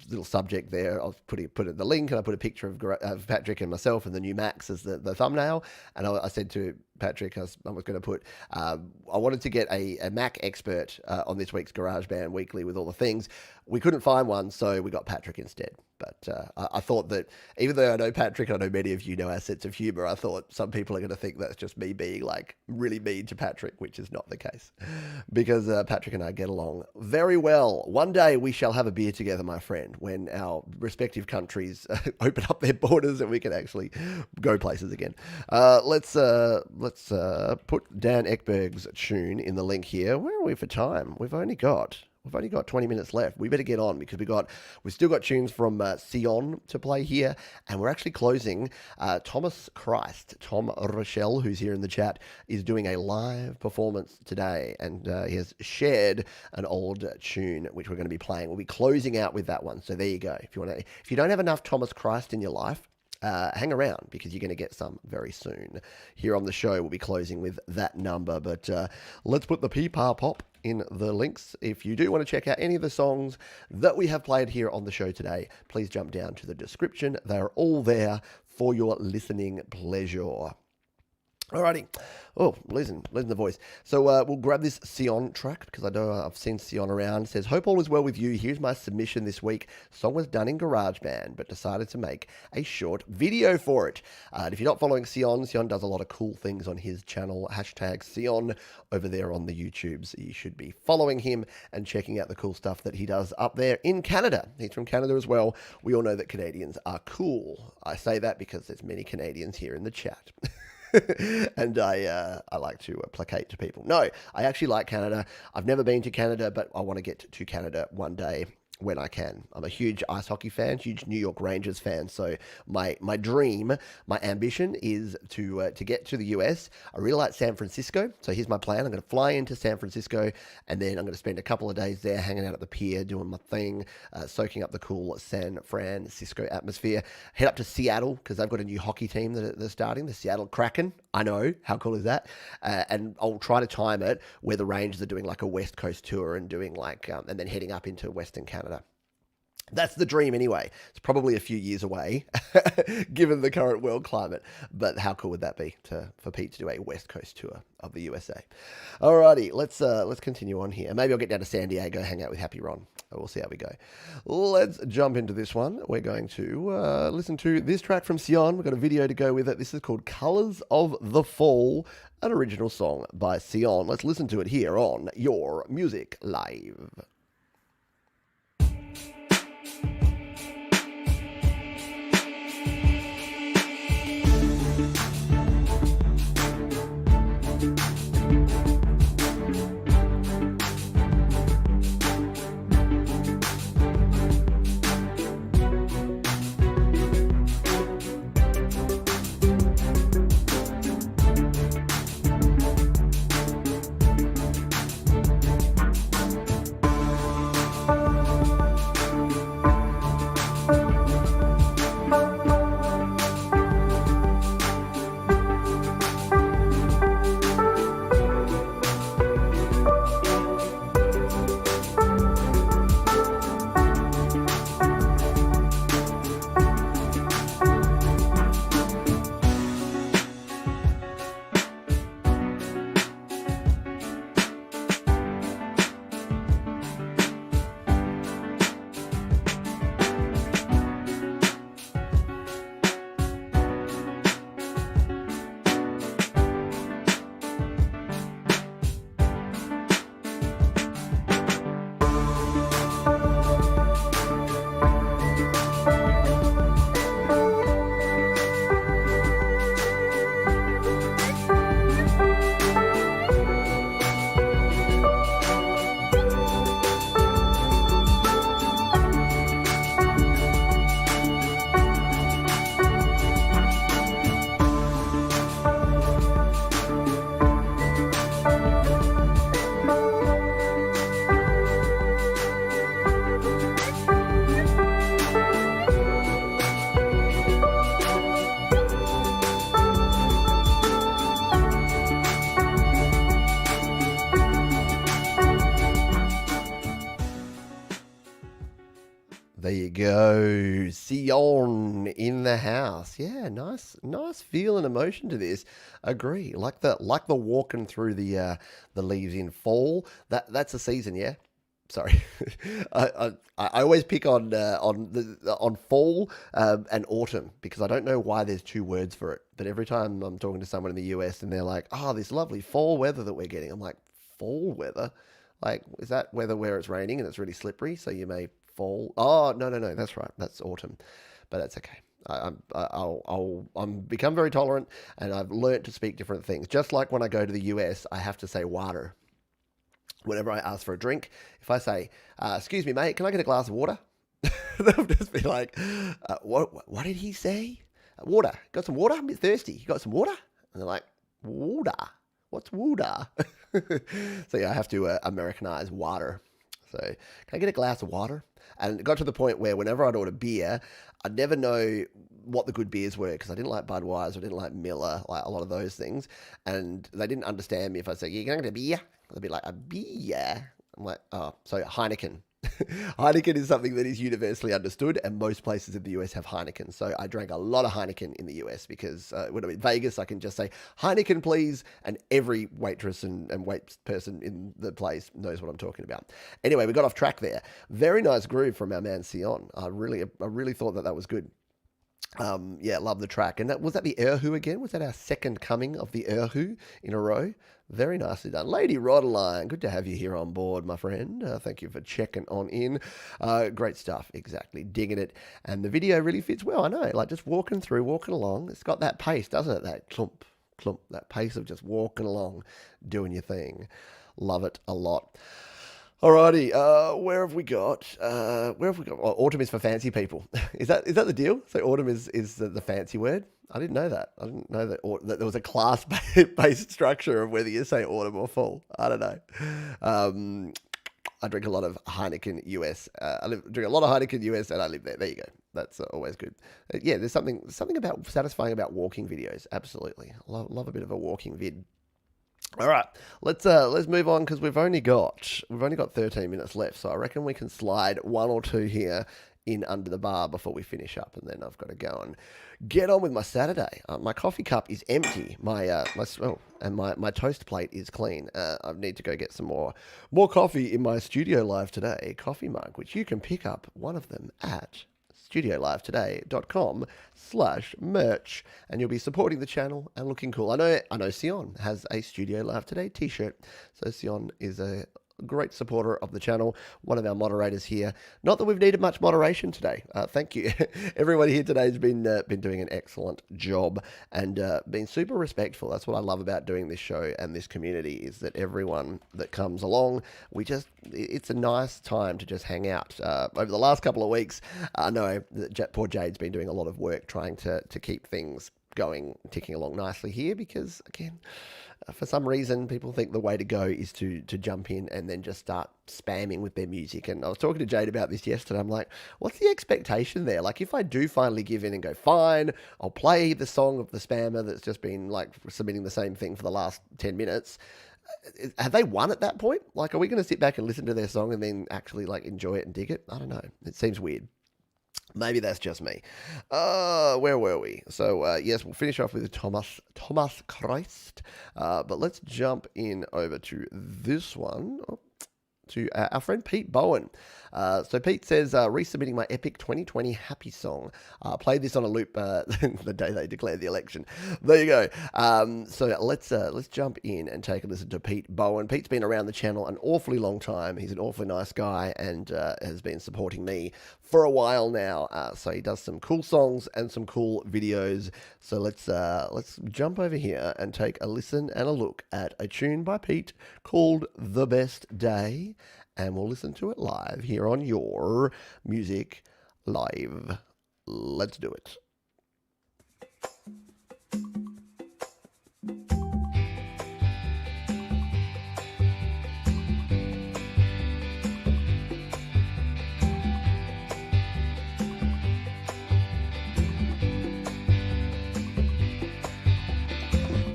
little subject there. I was put in the link, and I put a picture of Patrick and myself and the new Macs as the thumbnail. And I said to Patrick, I was going to put, I wanted to get a Mac expert on this week's GarageBand Weekly with all the things. We couldn't find one, so we got Patrick instead. But I thought that even though I know Patrick, I know many of you know our sense of humor, I thought some people are going to think that's just me being like really mean to Patrick, which is not the case. Because Patrick and I get along very well. One day we shall have a beer together, my friend, when our respective countries open up their borders and we can actually go places again. Let's put Dan Ekberg's tune in the link here. Where are we for time? We've only got 20 minutes left. We better get on because we've still got tunes from Sion to play here, and we're actually closing. Tom Rochelle, who's here in the chat, is doing a live performance today, and he has shared an old tune which we're going to be playing. We'll be closing out with that one. So there you go. If you don't have enough Thomas Christ in your life, hang around because you're going to get some very soon. Here on the show, we'll be closing with that number. But let's put the Peepa Pop in the links. If you do want to check out any of the songs that we have played here on the show today, please jump down to the description. They're all there for your listening pleasure. Alrighty. Oh, losing the voice. So we'll grab this Sion track because I know I've seen Sion around. It says, hope all is well with you. Here's my submission this week. Song was done in GarageBand, but decided to make a short video for it. And if you're not following Sion does a lot of cool things on his channel. #Sion over there on the YouTube. So you should be following him and checking out the cool stuff that he does up there in Canada. He's from Canada as well. We all know that Canadians are cool. I say that because there's many Canadians here in the chat. And I like to placate to people. No, I actually like Canada. I've never been to Canada, but I want to get to Canada one day when I can. I'm a huge ice hockey fan, huge New York Rangers fan. So my dream, my ambition is to get to the US. I really like San Francisco. So here's my plan. I'm going to fly into San Francisco, and then I'm going to spend a couple of days there hanging out at the pier, doing my thing, soaking up the cool San Francisco atmosphere. Head up to Seattle because they've got a new hockey team that they're starting, the Seattle Kraken. I know, how cool is that? And I'll try to time it where the Rangers are doing like a West Coast tour and doing like, and then heading up into Western Canada. That's the dream anyway. It's probably a few years away, given the current world climate. But how cool would that be for Pete to do a West Coast tour of the USA? Alrighty, let's continue on here. Maybe I'll get down to San Diego, hang out with Happy Ron. We'll see how we go. Let's jump into this one. We're going to listen to this track from Sion. We've got a video to go with it. This is called Colors of the Fall, an original song by Sion. Let's listen to it here on Your Music Live. There you go. Sion in the house. Yeah, nice feel and emotion to this. Agree. Like the walking through the leaves in fall. That's a season, yeah. Sorry, I always pick on fall and autumn because I don't know why there's two words for it. But every time I'm talking to someone in the US and they're like, "Oh, this lovely fall weather that we're getting," I'm like, "Fall weather? Like, is that weather where it's raining and it's really slippery, so you may fall?" Oh, no, that's right, that's autumn, but that's okay. I'm become very tolerant, and I've learnt to speak different things. Just like when I go to the US, I have to say water. Whenever I ask for a drink, if I say, "Excuse me, mate, can I get a glass of water?" They'll just be like, what did he say? Water. Got some water? I'm a bit thirsty. You got some water? And they're like, water? What's water? So yeah, I have to Americanize water. So can I get a glass of water? And it got to the point where whenever I'd order beer, I'd never know what the good beers were because I didn't like Budweiser, I didn't like Miller, like a lot of those things. And they didn't understand me if I said, "Yeah, can I get a beer?" They'd be like, "A beer?" I'm like, "Oh, so Heineken." Heineken is something that is universally understood, and most places in the US have Heineken. So I drank a lot of Heineken in the US because when I'm in Vegas, I can just say, "Heineken, please," and every waitress and wait person in the place knows what I'm talking about. Anyway, we got off track there. Very nice groove from our man Sion. I really thought that was good. Yeah, love the track. And was that the Erhu again? Was that our second coming of the Erhu in a row? Very nicely done. Lady Rodeline, good to have you here on board, my friend. Thank you for checking on in. Great stuff, exactly. Digging it. And the video really fits well, I know. Like just walking along. It's got that pace, doesn't it? That clump, clump, that pace of just walking along, doing your thing. Love it a lot. Alrighty, where have we got? Oh, autumn is for fancy people. Is that the deal? So autumn is the fancy word? I didn't know that. I didn't know that there was a class-based structure of whether you say autumn or fall. I don't know. I drink a lot of Heineken US. Drink a lot of Heineken US, and I live there. There you go. That's always good. Yeah, there's something about satisfying about walking videos. Absolutely, love a bit of a walking vid. All right, let's move on because we've only got 13 minutes left, so I reckon we can slide one or two here in under the bar before we finish up, and then I've got to go and get on with my Saturday. My coffee cup is empty. My toast plate is clean. I need to go get some more coffee in my Studio Live Today coffee mug, which you can pick up one of them at studiolivetoday.com/merch, and you'll be supporting the channel and looking cool. I know Sion has a Studio Live Today t-shirt, so Sion is a great supporter of the channel, one of our moderators here. Not that we've needed much moderation today. Thank you. Everyone here today has been doing an excellent job and been super respectful. That's what I love about doing this show and this community, is that everyone that comes along, it's a nice time to just hang out. Over the last couple of weeks, I know that poor Jade's been doing a lot of work trying to keep things ticking along nicely here, because again, for some reason, people think the way to go is to jump in and then just start spamming with their music. And I was talking to Jade about this yesterday. I'm like, what's the expectation there? Like, if I do finally give in and go, fine, I'll play the song of the spammer that's just been like submitting the same thing for the last 10 minutes. Have they won at that point? Like, are we going to sit back and listen to their song and then actually like enjoy it and dig it? I don't know. It seems weird. Maybe that's just me. Where were we? So, yes, we'll finish off with Thomas Christ. But let's jump in over to this one. To our friend Pete Bowen. So Pete says, resubmitting my epic 2020 happy song. Played this on a loop the day they declared the election. There you go. So let's jump in and take a listen to Pete Bowen. Pete's been around the channel an awfully long time. He's an awfully nice guy and has been supporting me for a while now. So he does some cool songs and some cool videos. So let's jump over here and take a listen and a look at a tune by Pete called The Best Day. And we'll listen to it live here on Your Music Live. Let's do it.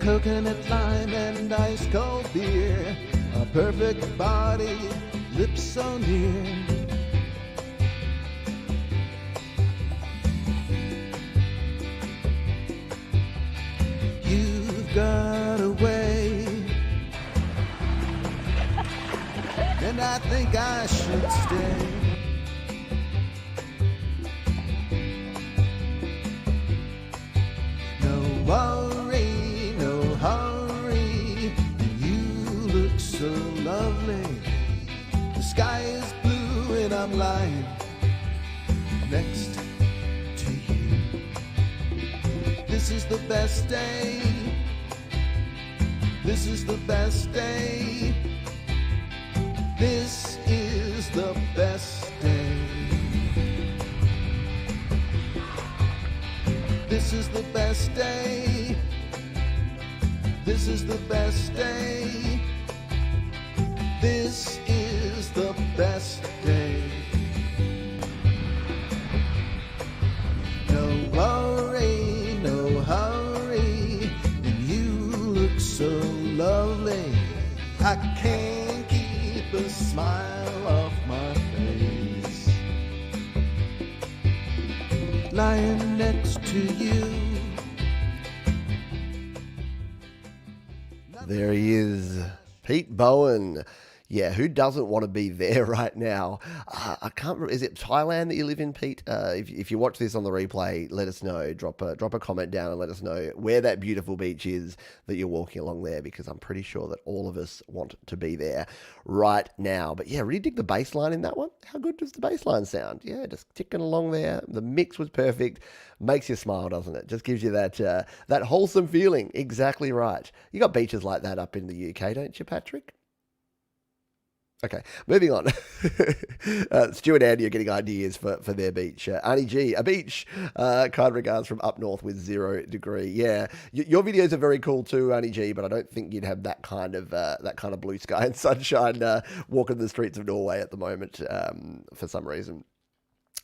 Coconut, lime, and ice cold beer. A perfect body, lips so near. You've got a way, and I think I should stay. No worry, no hurry, you look so lovely. The sky is blue and I'm lying next to you. This is the best day. This is the best day. This is the best day. This is the best day. This is the best day. This is the best day. No worry, no hurry, and you look so lovely. I can't keep a smile off my face. Lying next to you. There he is, Pete Bowen. Yeah, who doesn't want to be there right now? I can't remember. Is it Thailand that you live in, Pete? If you watch this on the replay, let us know. Drop a comment down and let us know where that beautiful beach is that you're walking along there, because I'm pretty sure that all of us want to be there right now. But yeah, really dig the bass line in that one. How good does the bass line sound? Yeah, just ticking along there. The mix was perfect. Makes you smile, doesn't it? Just gives you that wholesome feeling. Exactly right. You got beaches like that up in the UK, don't you, Patrick? Okay, moving on. Stu and Andy are getting ideas for their beach. Arnie G, a beach. Kind regards from up north with 0 degree. Yeah, your videos are very cool too, Arnie G. But I don't think you'd have that kind of blue sky and sunshine walking the streets of Norway at the moment for some reason.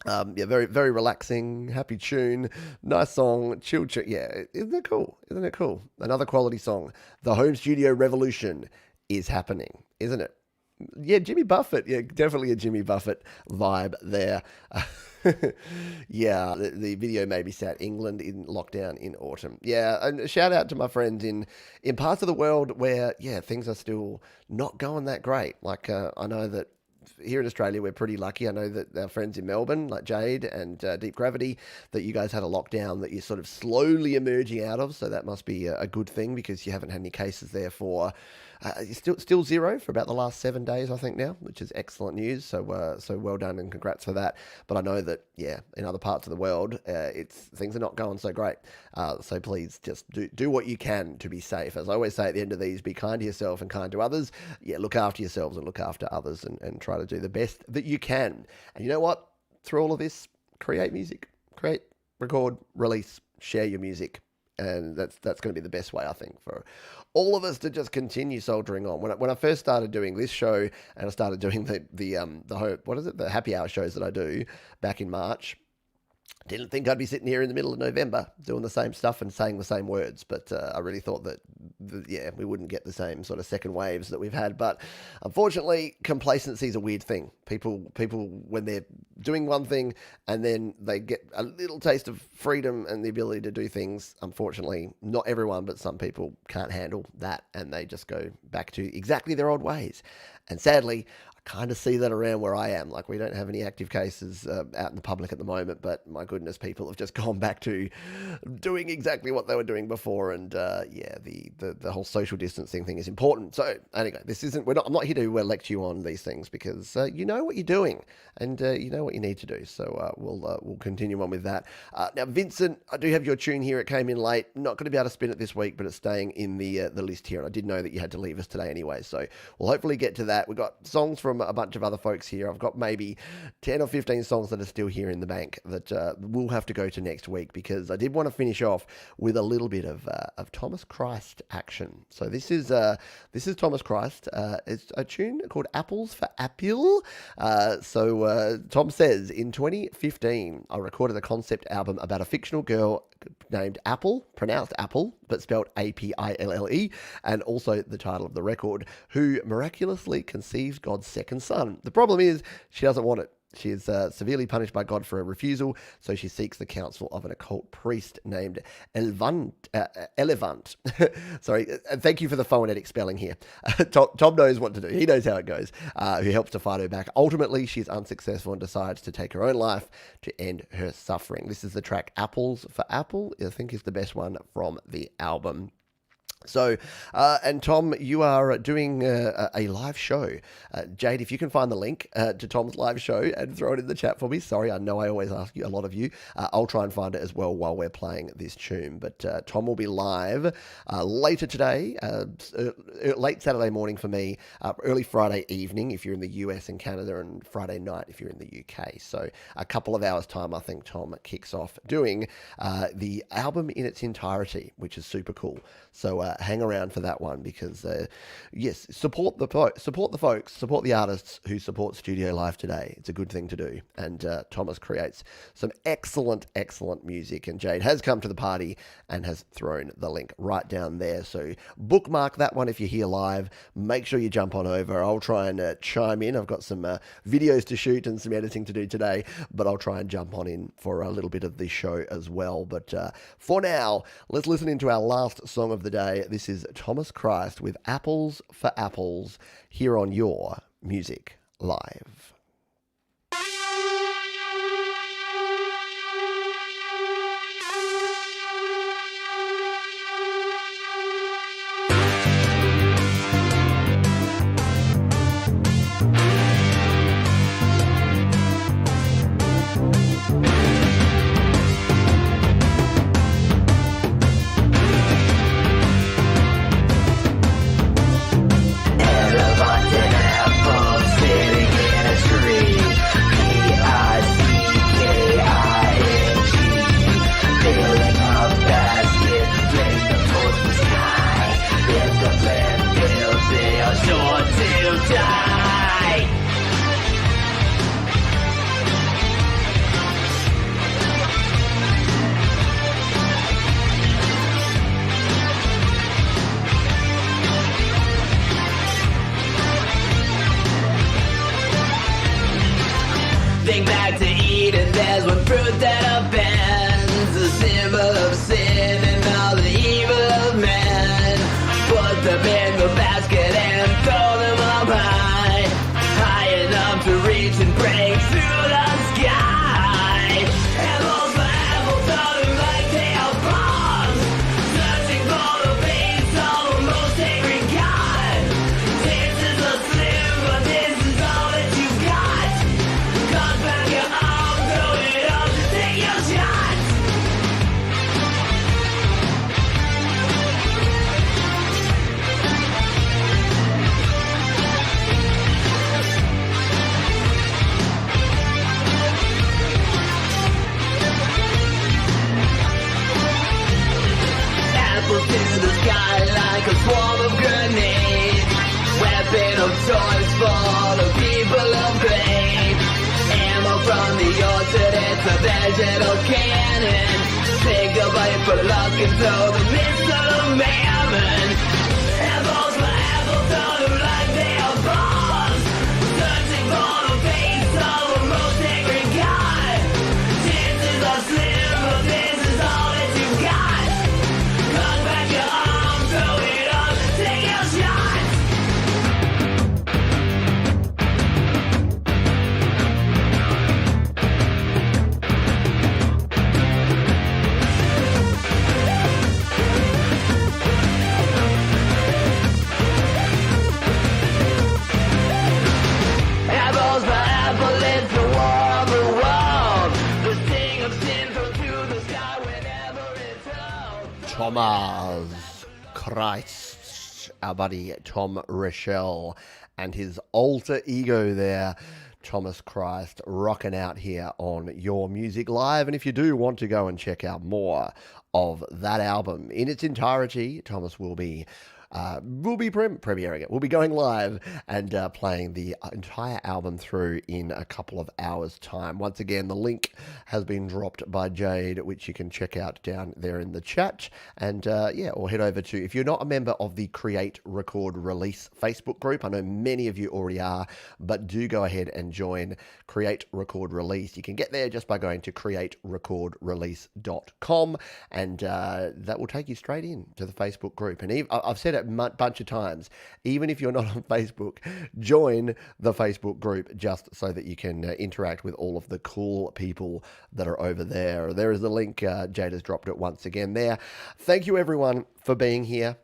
Yeah, very, very relaxing, happy tune, nice song, chill. Yeah, isn't it cool? Isn't it cool? Another quality song. The home studio revolution is happening, isn't it? Yeah, Jimmy Buffett. Yeah, definitely a Jimmy Buffett vibe there. Yeah, the video made me sad. England in lockdown in autumn. Yeah, and a shout out to my friends in parts of the world where, yeah, things are still not going that great. Like, I know that here in Australia, we're pretty lucky. I know that our friends in Melbourne, like Jade and Deep Gravity, that you guys had a lockdown that you're sort of slowly emerging out of. So that must be a good thing because you haven't had any cases there for still zero for about the last 7 days, I think now, which is excellent news. So so well done and congrats for that. But I know that, yeah, in other parts of the world, things are not going so great. So please just do what you can to be safe. As I always say at the end of these, be kind to yourself and kind to others. Yeah, look after yourselves and look after others and try to do the best that you can. And you know what? Through all of this, create music. Create, record, release, share your music. And that's going to be the best way, I think, for all of us to just continue soldiering on. When I first started doing this show and I started doing the happy hour shows that I do back in March, didn't think I'd be sitting here in the middle of November doing the same stuff and saying the same words. But I really thought that, we wouldn't get the same sort of second waves that we've had. But unfortunately, complacency is a weird thing. People, when they're doing one thing and then they get a little taste of freedom and the ability to do things, unfortunately, not everyone, but some people can't handle that. And they just go back to exactly their old ways. And sadly, kind of see that around where I am. Like, we don't have any active cases out in the public at the moment, but my goodness, people have just gone back to doing exactly what they were doing before. And the whole social distancing thing is important. So anyway, I'm not here to lecture you on these things because you know what you're doing and you know what you need to do. So we'll continue on with that. Now, Vincent, I do have your tune here. It came in late. Not going to be able to spin it this week, but it's staying in the list here. And I did know that you had to leave us today anyway. So we'll hopefully get to that. We've got songs from a bunch of other folks here. I've got maybe 10 or 15 songs that are still here in the bank that we'll have to go to next week because I did want to finish off with a little bit of Thomas Christ action. So this is Thomas Christ. It's a tune called Apples for Apple. So Tom says, in 2015, I recorded a concept album about a fictional girl named Apple, pronounced Apple, but spelled Apille, and also the title of the record, who miraculously conceives God's second son. The problem is she doesn't want it. She is severely punished by God for a refusal, so she seeks the counsel of an occult priest named Elevant. Sorry, and thank you for the phonetic spelling here. Tom knows what to do. He knows how it goes. Who helps to fight her back. Ultimately, she's unsuccessful and decides to take her own life to end her suffering. This is the track Apples for Apple, I think is the best one from the album. So, and Tom, you are doing a live show. Jade, if you can find the link to Tom's live show and throw it in the chat for me. Sorry, I know I always ask you, a lot of you. I'll try and find it as well while we're playing this tune. But Tom will be live later today, late Saturday morning for me, early Friday evening if you're in the US and Canada, and Friday night if you're in the UK. So a couple of hours time, I think Tom kicks off doing the album in its entirety, which is super cool. So hang around for that one because, yes, support the folks, support the artists who support Studio Live today. It's a good thing to do. And Thomas creates some excellent, excellent music. And Jade has come to the party and has thrown the link right down there. So bookmark that one if you're here live. Make sure you jump on over. I'll try and chime in. I've got some videos to shoot and some editing to do today, but I'll try and jump on in for a little bit of the show as well. But for now, let's listen into our last song of the day. This is Thomas Christ with Apples for Apples here on Your Music Live. Apple sitting in a tree. Think back to Eden, there's one fruit that offends, the symbol of sin and all the evil of man. Put them in the basket and throw them up high, high enough to reach and break through the sky. Apples for apples, sounding like they are bombs, searching for the face of the most angry God. This is a slim, but this is all that you got. Cut back your arm, throw it up, take your shot. Apples to the sky like a swarm of grenades, weapon of choice for the people of grade. Ammo from the orchard, it's a vegetal cannon. Take a bite for luck and throw the missile of mammon. Apples for apples, throw them like they are bombs, searching for the face of the most angry God. Chances are slim, but this is all that you got. Cut back your arm, throw it up, take your shot. Apples for apple, it's the war of the world. The sting of sin thrown through the sky whenever it's hurled. Thomas Christ, our buddy Tom Rochelle, and his alter ego there, Thomas Christ, rocking out here on Your Music Live. And if you do want to go and check out more of that album in its entirety, Thomas will be premiering it. We'll be going live and playing the entire album through in a couple of hours' time. Once again, the link has been dropped by Jade, which you can check out down there in the chat. And or head over to, if you're not a member of the Create, Record, Release Facebook group, I know many of you already are, but do go ahead and join Create, Record, Release. You can get there just by going to createrecordrelease.com, and that will take you straight in to the Facebook group. And I've said it a bunch of times, even if you're not on Facebook, join the Facebook group just so that you can interact with all of the cool people that are over there. There is the link. Jade has dropped it once again there. Thank you everyone for being here.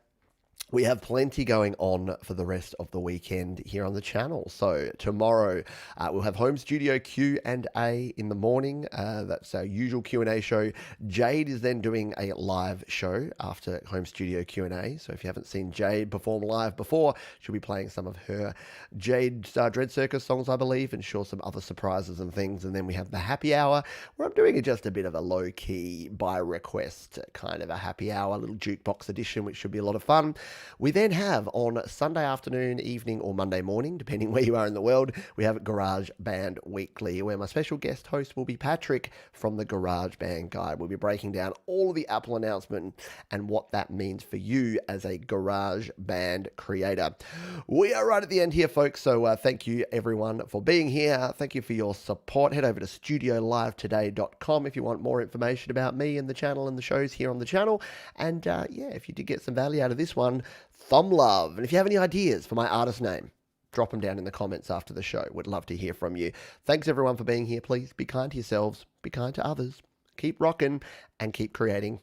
We have plenty going on for the rest of the weekend here on the channel. So tomorrow we'll have home studio Q&A in the morning. That's our usual Q&A show. Jade is then doing a live show after home studio Q&A. So if you haven't seen Jade perform live before, she'll be playing some of her Jade Dread Circus songs, I believe, and sure some other surprises and things. And then we have the happy hour, where I'm doing just a bit of a low-key, by request, kind of a happy hour, little jukebox edition, which should be a lot of fun. We then have on Sunday afternoon, evening, or Monday morning, depending where you are in the world, we have Garage Band Weekly, where my special guest host will be Patrick from the Garage Band Guide. We'll be breaking down all of the Apple announcement and what that means for you as a Garage Band creator. We are right at the end here, folks, so thank you everyone for being here. Thank you for your support. Head over to studiolivetoday.com if you want more information about me and the channel and the shows here on the channel. And if you did get some value out of this one, thumb love. And if you have any ideas for my artist name, drop them down in the comments after the show. Would love to hear from you. Thanks everyone for being here. Please be kind to yourselves, be kind to others, keep rocking, and keep creating.